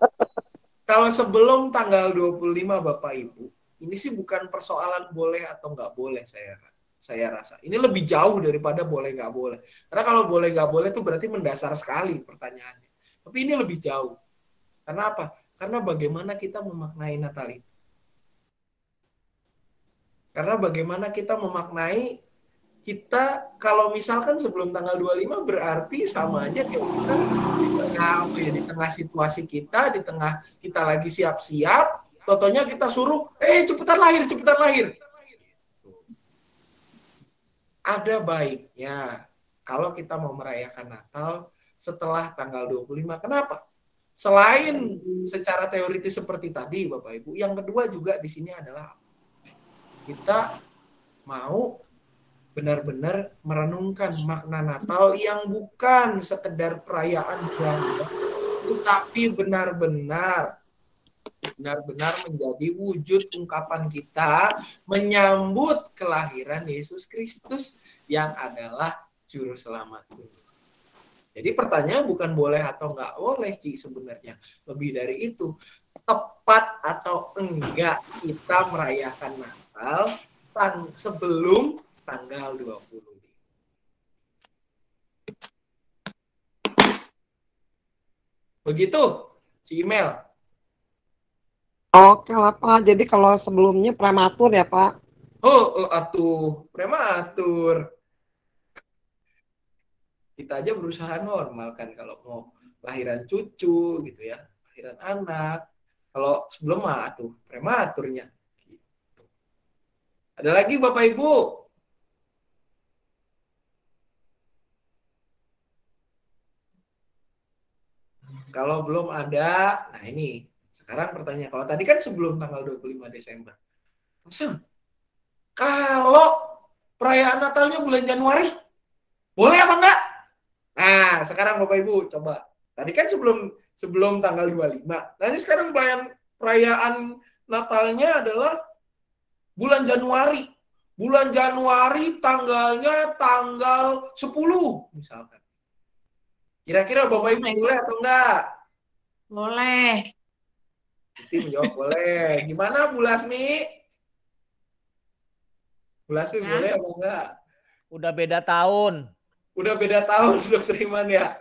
kalau sebelum tanggal 25 Bapak Ibu, ini sih bukan persoalan boleh atau nggak boleh saya rasa. Ini lebih jauh daripada boleh nggak boleh. Karena kalau boleh nggak boleh itu berarti mendasar sekali pertanyaannya. Tapi ini lebih jauh. Karena apa? Karena bagaimana kita memaknai Natal itu. Karena bagaimana kita memaknai, kita kalau misalkan sebelum tanggal 25 berarti sama aja kayak kita di tengah situasi kita, di tengah kita lagi siap-siap, totonya kita suruh, cepetan lahir. Ada baiknya kalau kita mau merayakan Natal setelah tanggal 25. Kenapa? Selain secara teoritis seperti tadi Bapak Ibu, yang kedua juga di sini adalah kita mau benar-benar merenungkan makna Natal yang bukan sekedar perayaan belaka, tetapi benar-benar menjadi wujud ungkapan kita menyambut kelahiran Yesus Kristus yang adalah Juru Selamat dunia. Jadi pertanyaan bukan boleh atau nggak boleh sih sebenarnya. Lebih dari itu, tepat atau enggak kita merayakan Natal sebelum tanggal 20. Begitu, Ci Email. Oke lah Pak, jadi kalau sebelumnya prematur ya Pak. Atuh, prematur. Kita aja berusaha normal kan kalau mau lahiran cucu gitu ya, lahiran anak. Kalau sebelum mah atuh prematurnya. Gitu. Ada lagi Bapak Ibu? Kalau belum ada, nah ini sekarang pertanyaan. Kalau tadi kan sebelum tanggal 25 Desember. Maksud, kalau perayaan Natalnya bulan Januari, boleh apa enggak? Nah, sekarang Bapak Ibu coba. Tadi kan sebelum tanggal 25. Nah, ini sekarang perayaan Natalnya adalah bulan Januari. Bulan Januari tanggalnya tanggal 10 misalkan. Kira-kira Bapak Ibu boleh atau enggak? Boleh. Tim menjawab boleh. Gimana Bu Lasmi? Bu Lasmi Ya. boleh atau enggak? Udah beda tahun. Udah beda tahun Dokter Iman ya?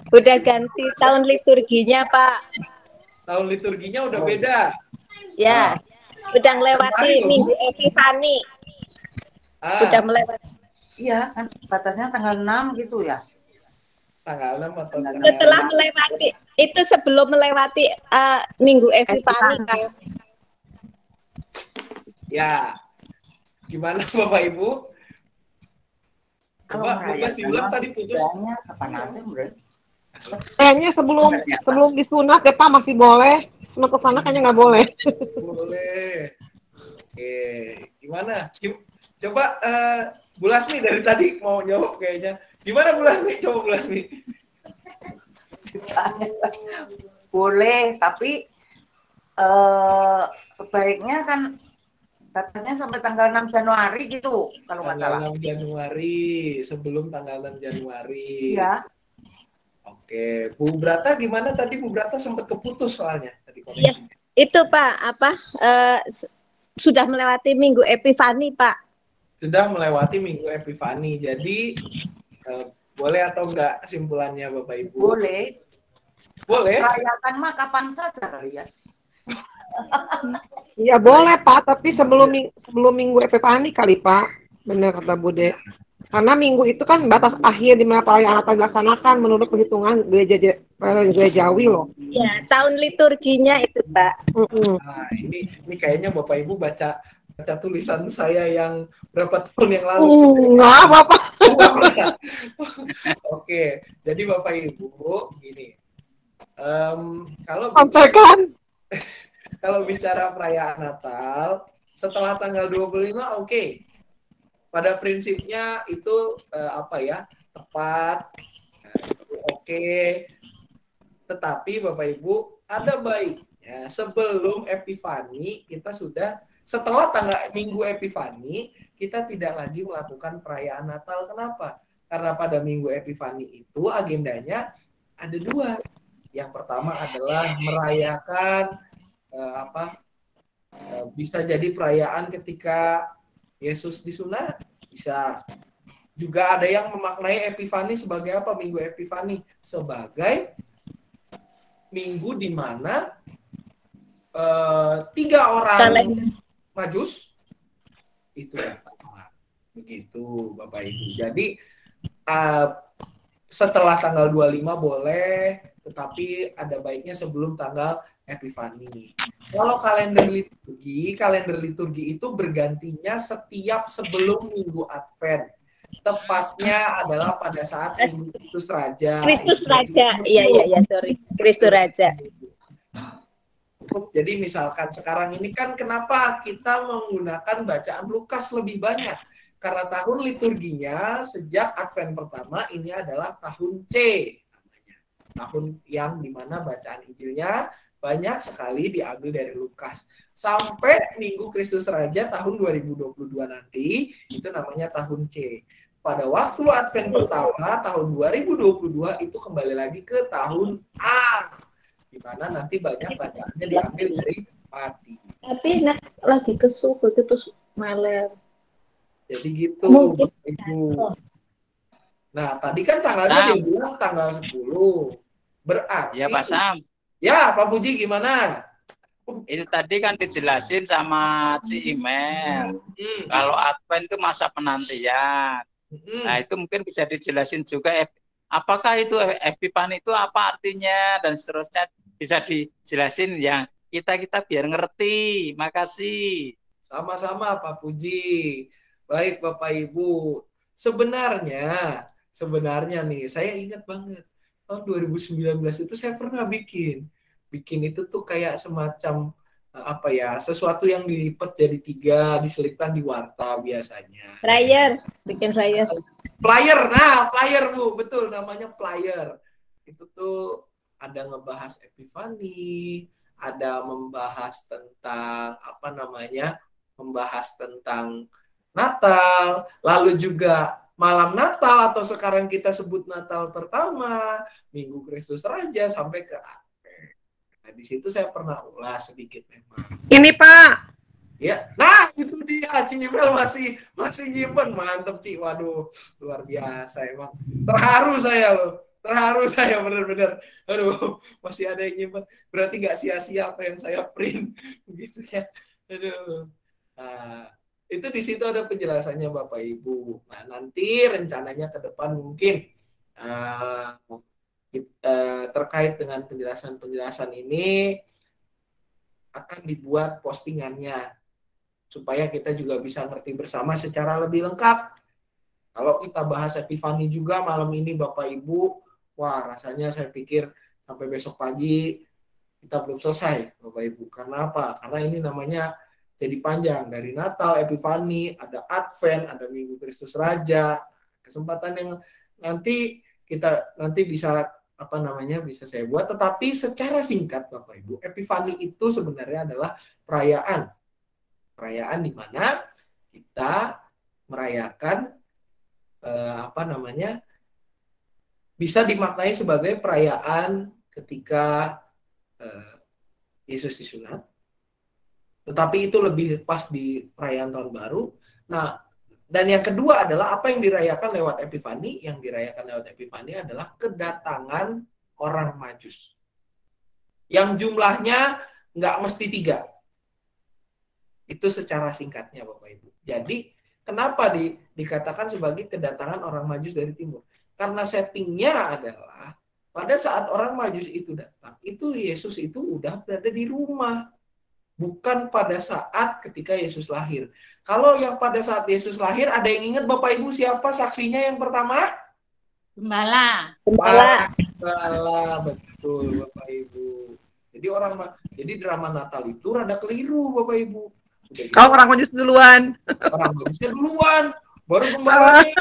Udah ganti tahun liturginya, Pak. Tahun liturginya udah beda. Ya. Udah melewati Minggu Epifani. Udah melewati. Iya, kan batasnya tanggal 6 gitu ya. Tanggal 6 atau tanggal Setelah melewati, itu sebelum melewati Minggu Epifani, Kak. Ya. Gimana Bapak Ibu? Coba Bukas diulang tadi putus. Kapan aja, Bro? Kayaknya sebelum disunat ya Pak masih boleh. Sunat ke sana kayaknya nggak boleh. Boleh. Oke, gimana? Coba Bu Lasmi dari tadi mau jawab kayaknya. Gimana Bu Lasmi? Coba Bu Lasmi. Boleh, tapi sebaiknya kan batasnya sampai tanggal 6 Januari gitu kalau nggak salah. Tanggal 6 Januari, sebelum tanggal 6 Januari. Iya. Oke, Bu Brata gimana tadi? Bu Brata sempat keputus soalnya tadi Ya, koneksinya. itu Pak, sudah melewati Minggu Epifani, Pak. Sudah melewati Minggu Epifani. Jadi boleh atau enggak kesimpulannya Bapak Ibu? Boleh. Boleh. Rayakan mah kapan saja kali ya. Iya boleh Pak, tapi sebelum Minggu Epifani kali Pak. Benar kata Bude. Karena minggu itu kan batas akhir di mana perayaan Natal dilaksanakan menurut perhitungan gerejawi loh. Ya, tahun liturginya itu, Pak. Nah, ini kayaknya Bapak Ibu baca tulisan saya yang berapa tahun yang lalu. Enggak, Bapak. Oke, jadi Bapak Ibu gini. Kalau bicara perayaan Natal setelah tanggal 25 oke. Pada prinsipnya itu tepat, oke. Tetapi Bapak Ibu ada baiknya sebelum Epifani setelah tanggal Minggu Epifani kita tidak lagi melakukan perayaan Natal. Kenapa? Karena pada Minggu Epifani itu agendanya ada dua. Yang pertama adalah merayakan bisa jadi perayaan ketika Yesus disunat, bisa juga ada yang memaknai Epifani sebagai apa? Minggu Epifani sebagai minggu di mana 3 orang Majus itu datang. Begitu Bapak Ibu. Jadi setelah tanggal 25 boleh, tetapi ada baiknya sebelum tanggal Epifani. Kalau kalender liturgi itu bergantinya setiap sebelum Minggu Advent. Tepatnya adalah pada saat Minggu Kristus Raja. Kristus Raja. Iya, sorry. Kristus Raja. Jadi misalkan sekarang ini kan kenapa kita menggunakan bacaan Lukas lebih banyak? Karena tahun liturginya sejak Advent pertama ini adalah tahun C. Tahun yang dimana bacaan Injilnya banyak sekali diambil dari Lukas. Sampai Minggu Kristus Raja tahun 2022 nanti, itu namanya tahun C. Pada waktu Advent pertama, tahun 2022, itu kembali lagi ke tahun A. Di mana nanti banyak bacaannya diambil dari Pati. Tapi lagi kesuh, begitu malam. Jadi gitu, Ibu. Nah, tadi kan tanggalnya dia bilang tanggal 10. Berarti ya Pak Sam. Ya, Pak Puji gimana? Itu tadi kan dijelasin sama Ci Email. Kalau Advent itu masa penantian. Nah, itu mungkin bisa dijelasin juga apakah itu Epifani itu apa artinya dan seterusnya, bisa dijelasin yang kita biar ngerti. Makasih. Sama-sama Pak Puji. Baik Bapak Ibu. Sebenarnya nih, saya ingat banget tahun 2019 itu saya pernah bikin itu tuh kayak semacam apa ya, sesuatu yang dilipat jadi 3, diselipkan di warta biasanya. Bikin flyer. Flyer Bu, betul namanya flyer. Itu tuh ada ngebahas Epifani, ada membahas tentang apa namanya, membahas tentang Natal, lalu juga malam Natal atau sekarang kita sebut Natal pertama, Minggu Kristus Raja sampai ke Advent. Nah, di situ saya pernah ulas sedikit memang. Ini Pak. Ya, nah itu dia, Cimel masih nyimpen, mantep Ci, waduh luar biasa emang, terharu saya bener-bener, aduh masih ada yang nyimpen, berarti nggak sia-sia apa yang saya print, gitu ya, aduh. Nah, itu di situ ada penjelasannya Bapak Ibu. Nah nanti rencananya ke depan mungkin terkait dengan penjelasan ini akan dibuat postingannya, supaya kita juga bisa ngerti bersama secara lebih lengkap. Kalau kita bahas Epifani juga malam ini Bapak Ibu, wah rasanya saya pikir sampai besok pagi kita belum selesai Bapak Ibu. Karena apa? Karena ini namanya jadi panjang, dari Natal, Epifani, ada Advent, ada Minggu Kristus Raja. Kesempatan yang nanti bisa bisa saya buat, tetapi secara singkat Bapak Ibu, Epifani itu sebenarnya adalah perayaan di mana kita merayakan bisa dimaknai sebagai perayaan ketika Yesus disunat, tetapi itu lebih pas di perayaan tahun baru. Nah, dan yang kedua adalah apa yang dirayakan lewat Epifani. Yang dirayakan lewat Epifani adalah kedatangan orang Majus, yang jumlahnya nggak mesti 3. Itu secara singkatnya Bapak Ibu. Jadi kenapa dikatakan sebagai kedatangan orang Majus dari timur? Karena settingnya adalah pada saat orang Majus itu datang, itu Yesus itu udah berada di rumah. Bukan pada saat ketika Yesus lahir. Kalau yang pada saat Yesus lahir, ada yang ingat Bapak Ibu siapa saksinya yang pertama? Gembala. Betul Bapak Ibu. Jadi drama Natal itu rada keliru Bapak Ibu. Kalau orang Majus duluan. Orang Majusnya duluan, baru gembalanya.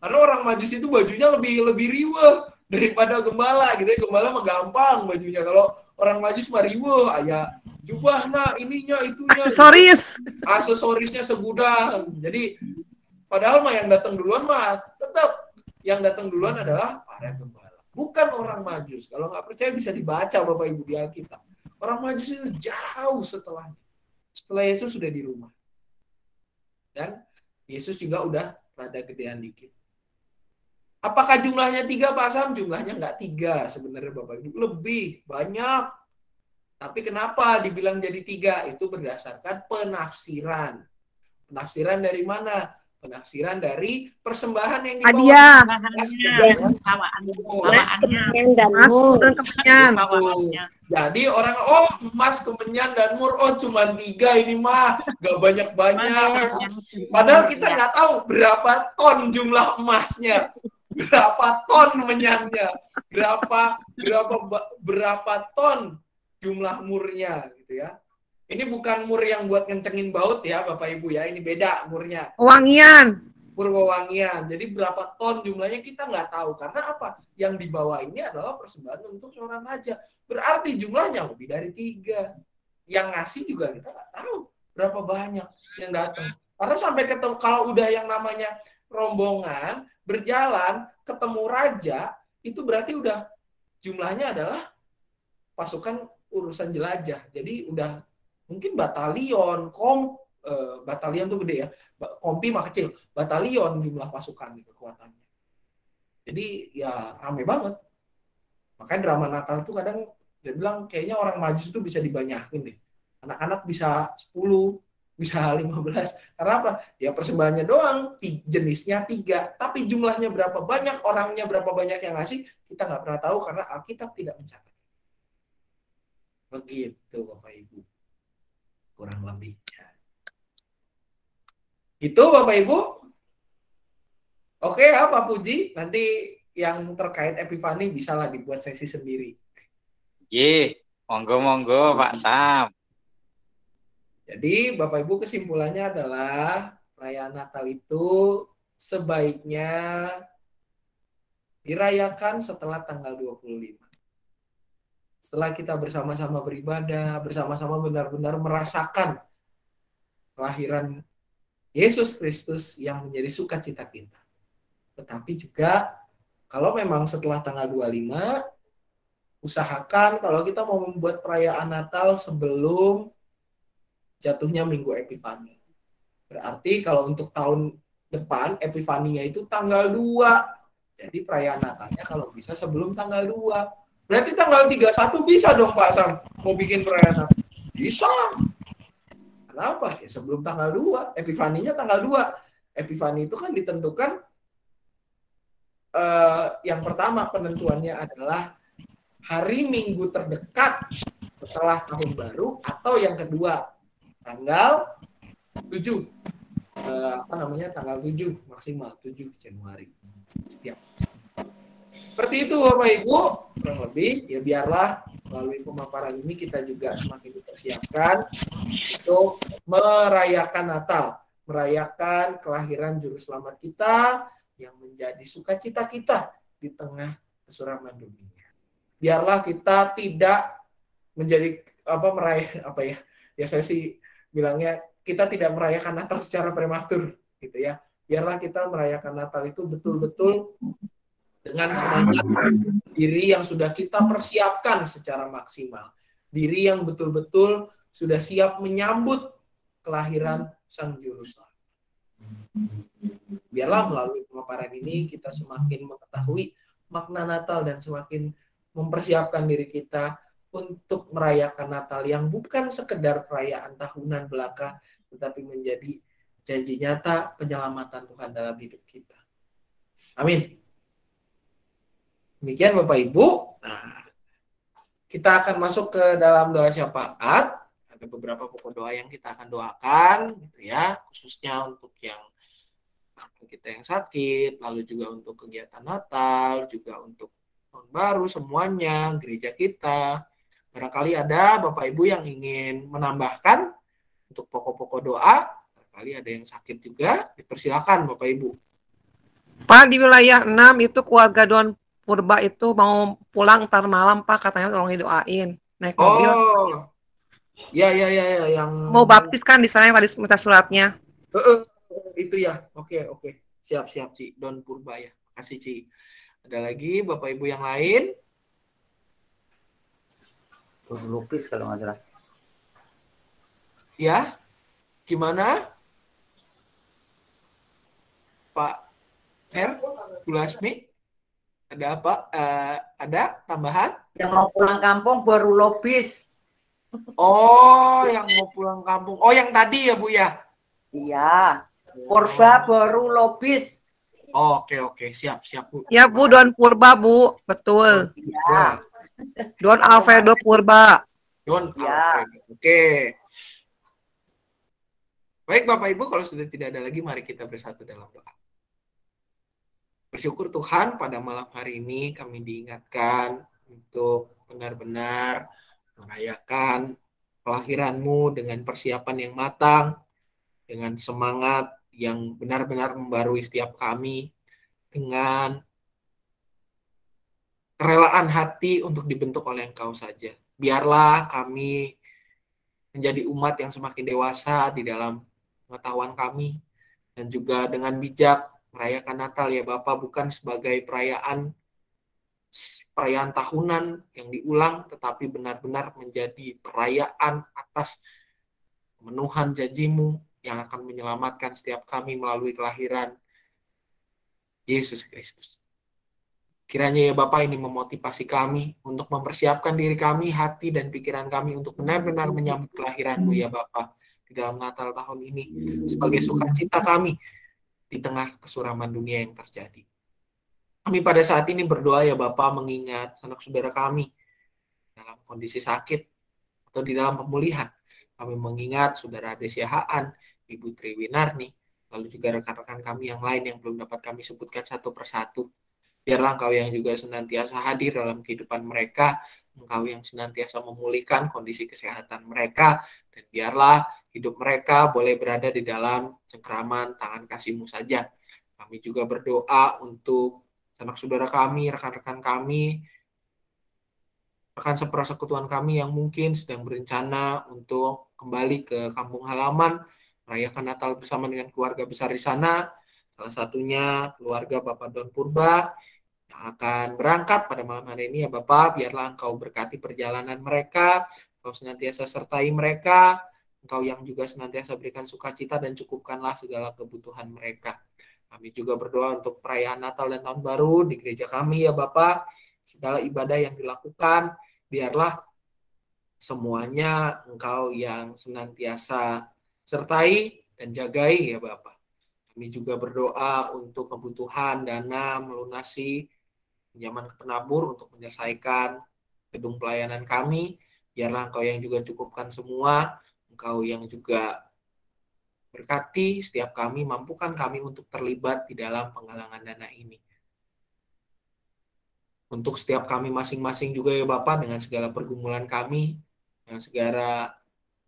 Karena orang Majus itu bajunya lebih riweh daripada gembala gitu ya. Gembala mah gampang bajunya. Kalau orang Majus mah riweh, aya jubahna, ininya, itunya. Aksesorisnya segudang. Jadi padahal mah yang datang duluan adalah para gembala. Bukan orang Majus. Kalau nggak percaya bisa dibaca Bapak Ibu di Alkitab. Orang Majus itu jauh setelah Yesus sudah di rumah. Dan Yesus juga udah rada gedean dikit. Apakah jumlahnya 3 Pak Sam? Jumlahnya nggak 3 sebenarnya Bapak Ibu. Lebih banyak. Tapi kenapa dibilang jadi 3? Itu berdasarkan penafsiran. Penafsiran dari mana? Penafsiran dari persembahan yang dibawa. Jadi orang, emas, kemenyan, dan mur, cuma 3 ini mah, gak banyak-banyak. Padahal kita nggak tahu berapa ton jumlah emasnya, berapa ton menyannya, berapa ton jumlah murnya, gitu ya. Ini bukan mur yang buat ngencengin baut ya Bapak Ibu ya, ini beda murnya. Wangian. Mur wewangian. Jadi berapa ton jumlahnya kita nggak tahu. Karena apa? Yang dibawa ini adalah persembahan untuk seorang raja. Berarti jumlahnya lebih dari 3. Yang ngasih juga kita nggak tahu berapa banyak yang datang. Karena sampai ketemu, kalau udah yang namanya rombongan berjalan ketemu raja, itu berarti udah jumlahnya adalah pasukan urusan jelajah. Jadi udah mungkin batalion, batalion tuh gede ya, kompi mah kecil, batalion jumlah pasukan gitu, kekuatannya. Jadi ya rame banget. Makanya drama Natal itu kadang Dia bilang kayaknya orang Majus itu bisa dibanyakin deh. Anak-anak bisa 10, bisa 15. Karena apa? Ya persembahannya doang, jenisnya 3. Tapi jumlahnya berapa banyak, orangnya berapa banyak yang ngasih, kita nggak pernah tahu karena Alkitab tidak mencatat. Begitu Bapak Ibu. Kurang lebihnya. Itu Bapak Ibu. Oke ya Pak Puji, nanti yang terkait Epifani bisalah dibuat sesi sendiri. Monggo Pak Sam. Jadi Bapak Ibu kesimpulannya adalah perayaan Natal itu sebaiknya dirayakan setelah tanggal 25. Setelah kita bersama-sama beribadah, bersama-sama benar-benar merasakan kelahiran Yesus Kristus yang menjadi sukacita kita. Tetapi juga kalau memang setelah tanggal 25, usahakan kalau kita mau membuat perayaan Natal sebelum jatuhnya Minggu Epifani. Berarti kalau untuk tahun depan Epifaninya itu tanggal 2. Jadi perayaan Natalnya kalau bisa sebelum tanggal 2. Berarti tanggal 31 bisa dong Pak Sam mau bikin perayaan Natal. Bisa. Kenapa? Ya sebelum tanggal 2. Epifaninya tanggal 2. Epifani itu kan ditentukan yang pertama penentuannya adalah hari Minggu terdekat setelah tahun baru atau yang kedua tanggal 7 tanggal 7 maksimal 7 Januari setiap. Seperti itu Bapak Ibu, kurang lebih ya biarlah melalui pemaparan ini kita juga semakin dipersiapkan untuk merayakan Natal, merayakan kelahiran juru selamat kita yang menjadi sukacita kita di tengah kesuraman dunia. Biarlah kita tidak menjadi ya saya sih bilangnya kita tidak merayakan Natal secara prematur gitu ya. Biarlah kita merayakan Natal itu betul-betul dengan semangat diri yang sudah kita persiapkan secara maksimal. Diri yang betul-betul sudah siap menyambut kelahiran Sang Juru Selamat. Biarlah melalui pemaparan ini kita semakin mengetahui makna Natal dan semakin mempersiapkan diri kita untuk merayakan Natal yang bukan sekedar perayaan tahunan belaka, tetapi menjadi janji nyata penyelamatan Tuhan dalam hidup kita. Amin. Demikian Bapak Ibu. Nah, kita akan masuk ke dalam doa syafaat. Ada beberapa pokok doa yang kita akan doakan, gitu ya, khususnya untuk kita yang sakit, lalu juga untuk kegiatan Natal, juga untuk tahun baru semuanya, gereja kita. Barangkali ada Bapak Ibu yang ingin menambahkan untuk pokok-pokok doa, barangkali ada yang sakit juga, dipersilakan Bapak Ibu. Pak, di wilayah 6 itu keluarga Don Purba itu mau pulang ntar malam Pak, katanya tolong didoain. Naik mobil. Oh, ya, yang mau baptis kan di sana yang tadi minta suratnya. Itu ya, oke, siap Ci, Don Purba ya, kasih Ci. Ada lagi Bapak Ibu yang lain? Lupis kalau nggak salah. Ya, gimana? Pak Her, Bu Lasmi, ada apa? Ada tambahan? Yang mau pulang kampung baru lobis. Oh, yang mau pulang kampung. Oh, yang tadi ya Bu ya? Iya, Purba baru lobis. Oh, oke, siap Bu. Ya Bu, Don Purba Bu, betul. Ya. Don Alfredo Purba. Don Ya. Alfredo. Oke. Baik Bapak Ibu, kalau sudah tidak ada lagi, mari kita bersatu dalam doa. Bersyukur Tuhan pada malam hari ini kami diingatkan untuk benar-benar merayakan kelahiran-Mu dengan persiapan yang matang, dengan semangat yang benar-benar membarui setiap kami, dengan kerelaan hati untuk dibentuk oleh Engkau saja. Biarlah kami menjadi umat yang semakin dewasa di dalam pengetahuan kami, dan juga dengan bijak merayakan Natal ya Bapak, bukan sebagai perayaan tahunan yang diulang, tetapi benar-benar menjadi perayaan atas pemenuhan janji-Mu yang akan menyelamatkan setiap kami melalui kelahiran Yesus Kristus. Kiranya ya Bapak ini memotivasi kami untuk mempersiapkan diri kami, hati dan pikiran kami untuk benar-benar menyambut kelahiran-Mu ya Bapak di dalam Natal tahun ini sebagai sukacita kami di tengah kesuraman dunia yang terjadi. Kami pada saat ini berdoa ya Bapak mengingat sanak saudara kami dalam kondisi sakit atau di dalam pemulihan. Kami mengingat Saudara Desia Haan, Ibu Triwinarni, lalu juga rekan-rekan kami yang lain yang belum dapat kami sebutkan satu persatu. Biarlah Engkau yang juga senantiasa hadir dalam kehidupan mereka, Engkau yang senantiasa memulihkan kondisi kesehatan mereka, dan biarlah hidup mereka boleh berada di dalam cengkraman tangan kasih-Mu saja. Kami juga berdoa untuk sanak saudara kami, rekan-rekan kami, rekan sepersekutuan kami yang mungkin sedang berencana untuk kembali ke kampung halaman, merayakan Natal bersama dengan keluarga besar di sana. Salah satunya keluarga Bapak Don Purba yang akan berangkat pada malam hari ini ya Bapak. Biarlah Engkau berkati perjalanan mereka, Engkau senantiasa sertai mereka, Engkau yang juga senantiasa berikan sukacita dan cukupkanlah segala kebutuhan mereka. Kami juga berdoa untuk perayaan Natal dan Tahun Baru di gereja kami ya Bapak. Segala ibadah yang dilakukan, biarlah semuanya Engkau yang senantiasa sertai dan jagai ya Bapak. Kami juga berdoa untuk kebutuhan dana melunasi pinjaman ke penabur untuk menyelesaikan gedung pelayanan kami. Biarlah Engkau yang juga cukupkan semua, Engkau yang juga berkati setiap kami, mampukan kami untuk terlibat di dalam penggalangan dana ini. Untuk setiap kami masing-masing juga ya Bapak, dengan segala pergumulan kami, dengan segala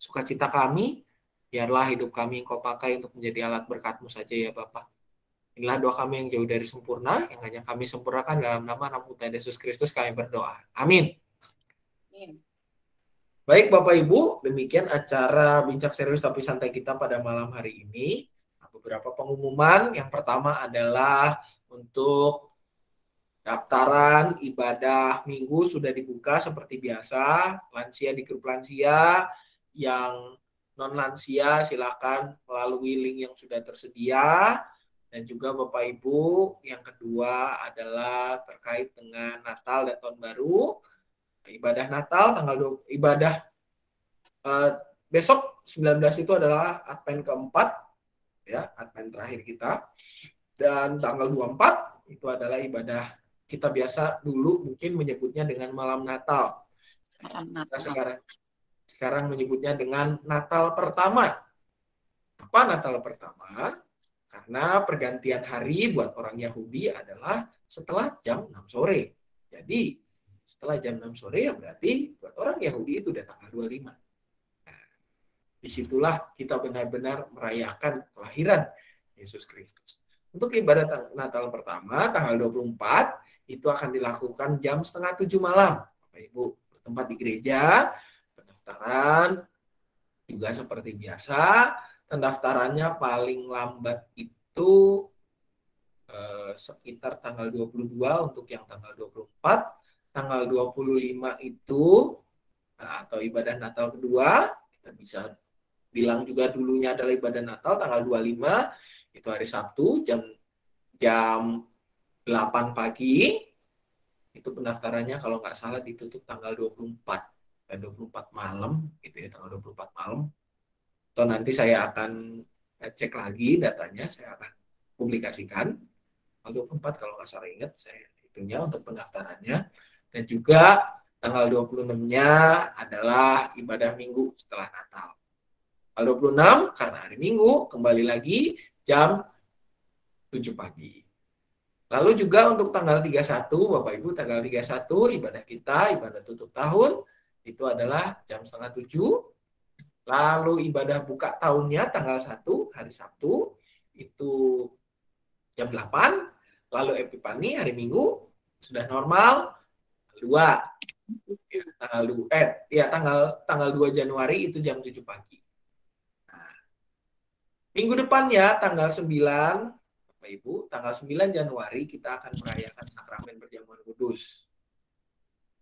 sukacita kami, biarlah hidup kami Engkau pakai untuk menjadi alat berkat-Mu saja ya Bapak. Inilah doa kami yang jauh dari sempurna, yang hanya kami sempurnakan dalam nama Anak Putra Yesus Kristus kami berdoa. Amin. Baik Bapak Ibu, demikian acara Bincang Serius Tapi Santai kita pada malam hari ini. Beberapa pengumuman, yang pertama adalah untuk daftaran ibadah minggu sudah dibuka seperti biasa. Lansia di grup lansia, yang non-lansia silakan melalui link yang sudah tersedia. Dan juga Bapak Ibu, yang kedua adalah terkait dengan Natal dan Tahun Baru. Ibadah Natal besok 19 itu adalah Advent keempat, ya, Advent terakhir kita. Dan tanggal 24 itu adalah ibadah kita biasa dulu mungkin menyebutnya dengan malam Natal. Kita sekarang menyebutnya dengan Natal pertama. Apa Natal pertama? Karena pergantian hari buat orang Yahudi adalah setelah jam 6 sore. Jadi setelah jam 6 sore ya berarti buat orang Yahudi itu udah tanggal 25. Nah, disitulah kita benar-benar merayakan kelahiran Yesus Kristus. Untuk ibadah Natal pertama tanggal 24 itu akan dilakukan jam 6:30 malam. Bapak Ibu, bertempat di gereja, pendaftaran juga seperti biasa. Pendaftarannya paling lambat itu sekitar tanggal 22 untuk yang tanggal 24. Tanggal 25 itu atau ibadah Natal kedua, kita bisa bilang juga dulunya adalah ibadah Natal. Tanggal 25 itu hari Sabtu jam 8 pagi. Itu pendaftarannya kalau nggak salah ditutup tanggal 24 dan 24 malam gitu ya, tanggal 24 malam. Atau nanti saya akan cek lagi datanya, saya akan publikasikan. Tanggal 24 kalau nggak salah ingat saya itunya untuk pendaftarannya. Dan juga tanggal 26-nya adalah ibadah minggu setelah Natal. Tanggal 26 karena hari Minggu kembali lagi jam 7 pagi. Lalu juga untuk tanggal 31, Bapak Ibu, tanggal 31 ibadah kita, ibadah tutup tahun, itu adalah jam 6:30. Lalu ibadah buka tahunnya tanggal 1, hari Sabtu, itu jam 8. Lalu Epifani, hari Minggu, sudah normal, tanggal 2 Januari itu jam 7 pagi. Nah, minggu depannya tanggal 9, Bapak Ibu, tanggal 9 Januari kita akan merayakan sakramen perjamuan kudus.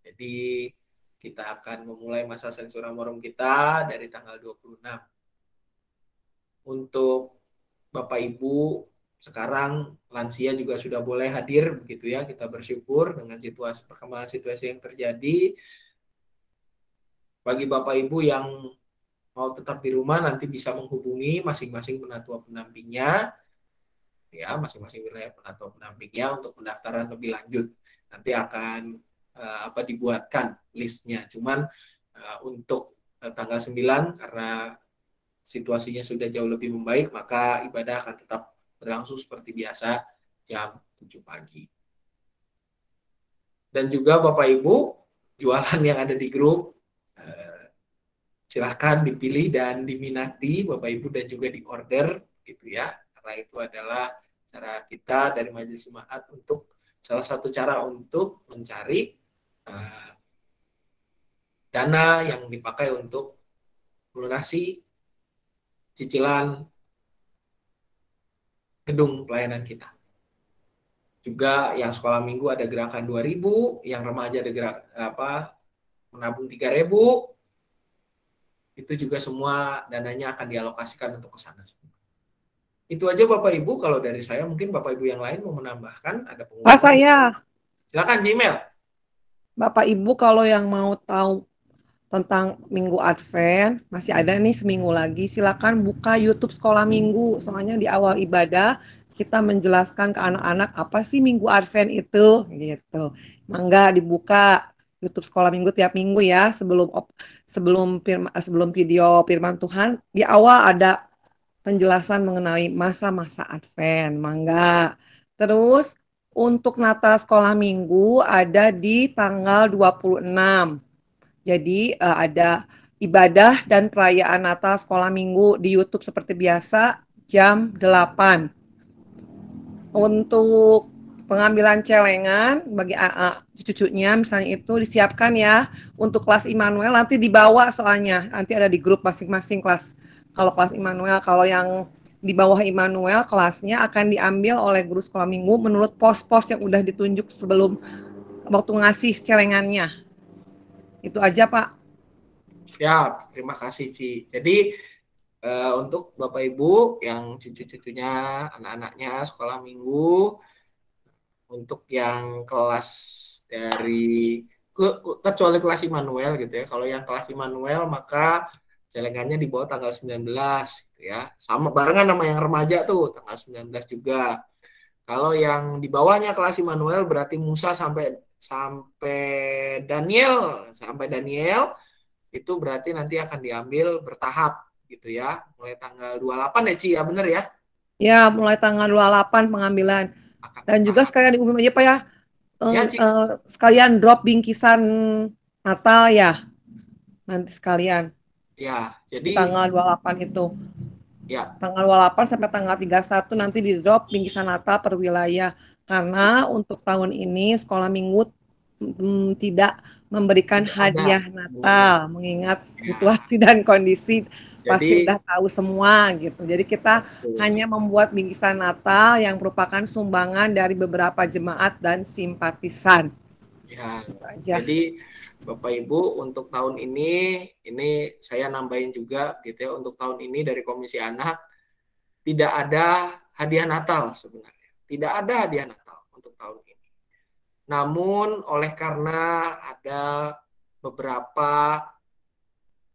Jadi kita akan memulai masa sensura morum kita dari tanggal 26. Untuk Bapak Ibu sekarang lansia juga sudah boleh hadir begitu ya. Kita bersyukur dengan perkembangan situasi yang terjadi. Bagi Bapak Ibu yang mau tetap di rumah nanti bisa menghubungi masing-masing penatua pendampingnya, ya masing-masing wilayah penatua pendampingnya untuk pendaftaran lebih lanjut. Nanti akan dibuatkan listnya. Cuman untuk tanggal 9 karena situasinya sudah jauh lebih membaik, maka ibadah akan tetap berlangsung seperti biasa jam 7 pagi. Dan juga Bapak Ibu, jualan yang ada di grup silahkan dipilih dan diminati Bapak Ibu dan juga diorder gitu ya, karena itu adalah cara kita dari Majelis Jemaat untuk salah satu cara untuk mencari dana yang dipakai untuk melunasi cicilan gedung pelayanan kita. Juga yang sekolah minggu ada gerakan 2.000, yang remaja ada menabung 3.000. Itu juga semua dananya akan dialokasikan untuk ke sana. Itu aja Bapak Ibu kalau dari saya. Mungkin Bapak Ibu yang lain mau menambahkan, ada pengumuman. Pak saya. Silakan Gmail. Bapak Ibu kalau yang mau tahu tentang Minggu Advent, masih ada nih seminggu lagi, silakan buka YouTube Sekolah Minggu. Soalnya di awal ibadah kita menjelaskan ke anak-anak apa sih Minggu Advent itu, gitu. Mangga dibuka YouTube Sekolah Minggu tiap minggu ya, sebelum video firman Tuhan di awal ada penjelasan mengenai masa-masa Advent, mangga. Terus untuk Natal Sekolah Minggu ada di tanggal 26. Jadi ada ibadah dan perayaan Natal Sekolah Minggu di YouTube seperti biasa jam 8. Untuk pengambilan celengan bagi cucunya misalnya itu disiapkan ya untuk kelas Immanuel, nanti dibawa soalnya nanti ada di grup masing-masing kelas. Kalau kelas Immanuel, kalau yang di bawah Immanuel kelasnya akan diambil oleh guru sekolah minggu menurut pos-pos yang udah ditunjuk sebelum waktu ngasih celengannya. Itu aja Pak. Siap, terima kasih Ci. Jadi untuk Bapak Ibu yang cucu-cucunya, anak-anaknya sekolah minggu, untuk yang kelas dari kecuali kelas Immanuel gitu ya. Kalau yang kelas Immanuel maka celengannya dibawa tanggal 19 gitu ya. Sama barengan sama yang remaja tuh tanggal 19 juga. Kalau yang di bawahnya kelas Immanuel berarti Musa sampai Daniel itu berarti nanti akan diambil bertahap gitu ya. Mulai tanggal 28 ya Ci ya, bener ya? Ya, mulai tanggal 28 pengambilan. Dan juga sekalian diumumin aja Pak ya, sekalian drop bingkisan Natal ya, nanti sekalian. Ya, jadi tanggal 28 itu. Ya. Tanggal 28 sampai tanggal 31 nanti di drop bingkisan Natal per wilayah. Karena untuk tahun ini sekolah minggu tidak memberikan hadiah Natal, mengingat situasi dan kondisi pasti udah tahu semua gitu. Jadi kita hanya membuat bingkisan Natal yang merupakan sumbangan dari beberapa jemaat dan simpatisan. Ya, jadi Bapak Ibu untuk tahun ini saya nambahin juga gitu ya, untuk tahun ini dari Komisi Anak tidak ada hadiah Natal sebenarnya. Tidak ada hadiah Natal untuk tahun ini. Namun oleh karena ada beberapa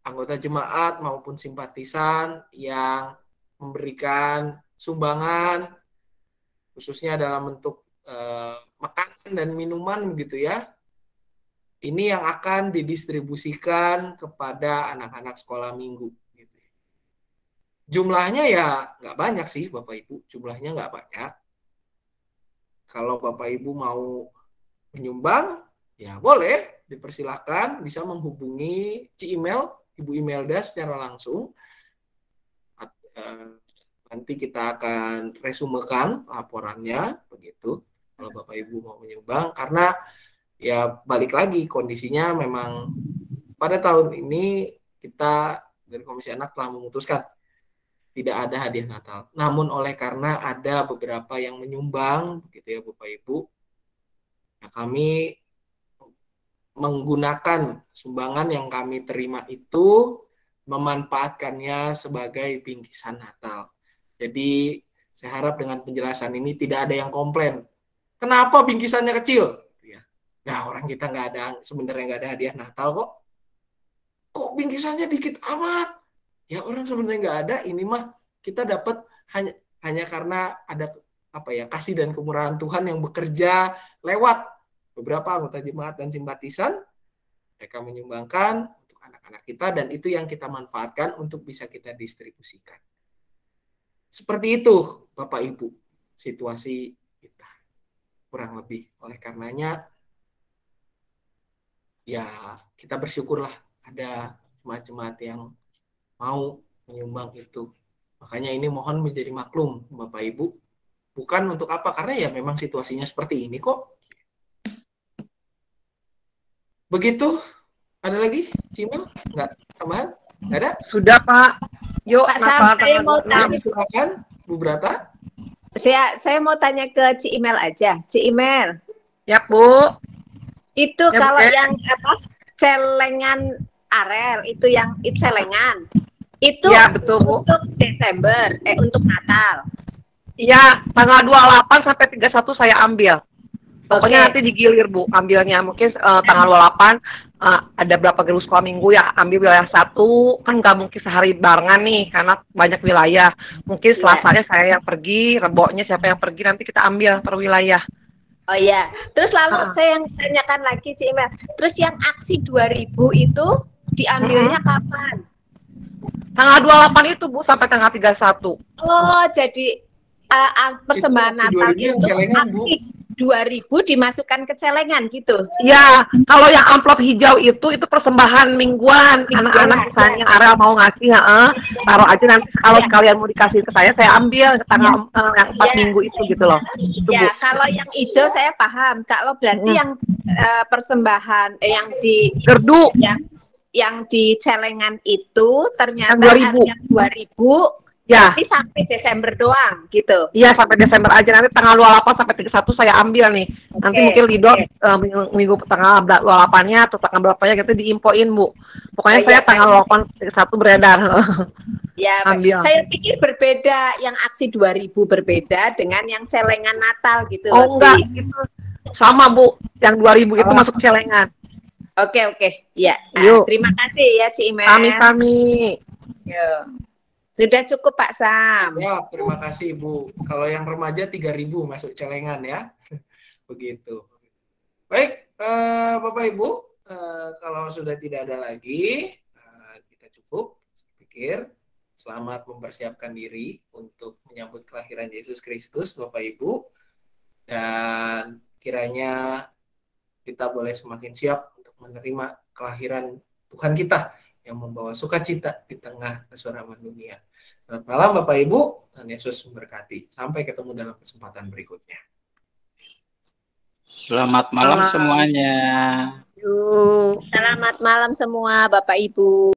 anggota jemaat maupun simpatisan yang memberikan sumbangan khususnya dalam bentuk makanan dan minuman begitu ya. Ini yang akan didistribusikan kepada anak-anak sekolah minggu. Gitu. Jumlahnya ya nggak banyak sih Bapak Ibu, jumlahnya nggak banyak. Kalau Bapak Ibu mau menyumbang, ya boleh, dipersilakan, bisa menghubungi Ibu Imelda secara langsung. Nanti kita akan resumekan laporannya, begitu. Kalau Bapak Ibu mau menyumbang, karena ya balik lagi kondisinya memang pada tahun ini kita dari Komisi Anak telah memutuskan tidak ada hadiah Natal. Namun oleh karena ada beberapa yang menyumbang, begitu ya Bapak Ibu, ya kami menggunakan sumbangan yang kami terima itu memanfaatkannya sebagai bingkisan Natal. Jadi Saya harap dengan penjelasan ini tidak ada yang komplain. Kenapa bingkisannya kecil? Ya. Nah, orang kita nggak ada, sebenarnya nggak ada hadiah Natal kok. Kok bingkisannya dikit amat? Ya orang sebenarnya nggak ada. Ini mah kita dapat hanya karena ada kasih dan kemurahan Tuhan yang bekerja lewat beberapa anggota jemaat dan simpatisan. Mereka menyumbangkan untuk anak-anak kita dan itu yang kita manfaatkan untuk bisa kita distribusikan. Seperti itu, Bapak Ibu, situasi kita kurang lebih. Oleh karenanya, ya kita bersyukurlah ada jemaat-jemaat yang mau menyumbang itu. Makanya ini mohon menjadi maklum, Bapak Ibu. Bukan untuk apa, karena ya memang situasinya seperti ini kok. Begitu. Ada lagi, Cimel? Enggak? Tambahan? Enggak ada? Sudah, Pak. Yuk, Pak Sam, saya mau tanya. Silakan, Bu Brata. Saya mau tanya ke Ci Imel aja. Ci Imel. Ya, Bu. Itu Ya, kalau Bu. yang celengan Arel, itu yang celengan. Itu Ya, betul, Bu. untuk Desember, untuk Natal. Iya, tanggal 28 sampai 31 saya ambil. Pokoknya Oke. nanti digilir, Bu, ambilnya. Mungkin tanggal 28 ada berapa guru sekolah minggu ya, ambil wilayah 1. Kan nggak mungkin sehari barengan nih, karena banyak wilayah. Mungkin Selasanya saya yang pergi, Reboknya siapa yang pergi, nanti kita ambil per wilayah. Oh iya. Terus lalu saya yang tanyakan lagi, Ci Imel. Terus yang aksi 2000 itu diambilnya kapan? Tanggal 28 itu, Bu, sampai tanggal 31. Oh, jadi persembahan Itu aksi Natal 2000 yang itu celengan, Bu. aksi 2000 dimasukkan ke celengan gitu. Ya, kalau yang amplop hijau itu persembahan mingguan. Anak-anak misalnya Arel mau ngasih, taruh aja nanti kalau sekalian mau dikasih ke saya ambil ke tanggal yang 4 minggu itu gitu loh. Itu, Ya, Bu. kalau yang hijau saya paham. Kalau berarti yang persembahan yang di gerdu yang di celengan itu ternyata Yang 2000. yang 2000 Ya. tapi sampai Desember doang gitu. Iya, sampai Desember aja. Nanti tanggal 28 sampai 31 saya ambil nih. Nanti mungkin Lido minggu tanggal 28-nya atau tanggal berapanya gitu diinfoin, Bu. Pokoknya saya tanggal 28 31 beredar. Ya, ambil. saya pikir berbeda, yang aksi 2000 berbeda dengan yang celengan Natal gitu Oh, loh, enggak, Ci. itu sama, Bu. Yang 2000 itu masuk celengan. Oke. Ya. Yuk. Terima kasih ya, Ci Imel. Kami. Yuk. Sudah cukup, Pak Sam. Ya, terima kasih, Bu. Kalau yang remaja 3000 masuk celengan ya. Begitu. Baik, Bapak Ibu, kalau sudah tidak ada lagi, kita cukup. Saya pikir selamat mempersiapkan diri untuk menyambut kelahiran Yesus Kristus, Bapak Ibu. Dan kiranya kita boleh semakin siap untuk menerima kelahiran Tuhan kita yang membawa sukacita di tengah kesuraman dunia. Selamat malam Bapak Ibu, dan Yesus memberkati. Sampai ketemu dalam kesempatan berikutnya. Selamat malam semuanya. Selamat malam semua Bapak Ibu.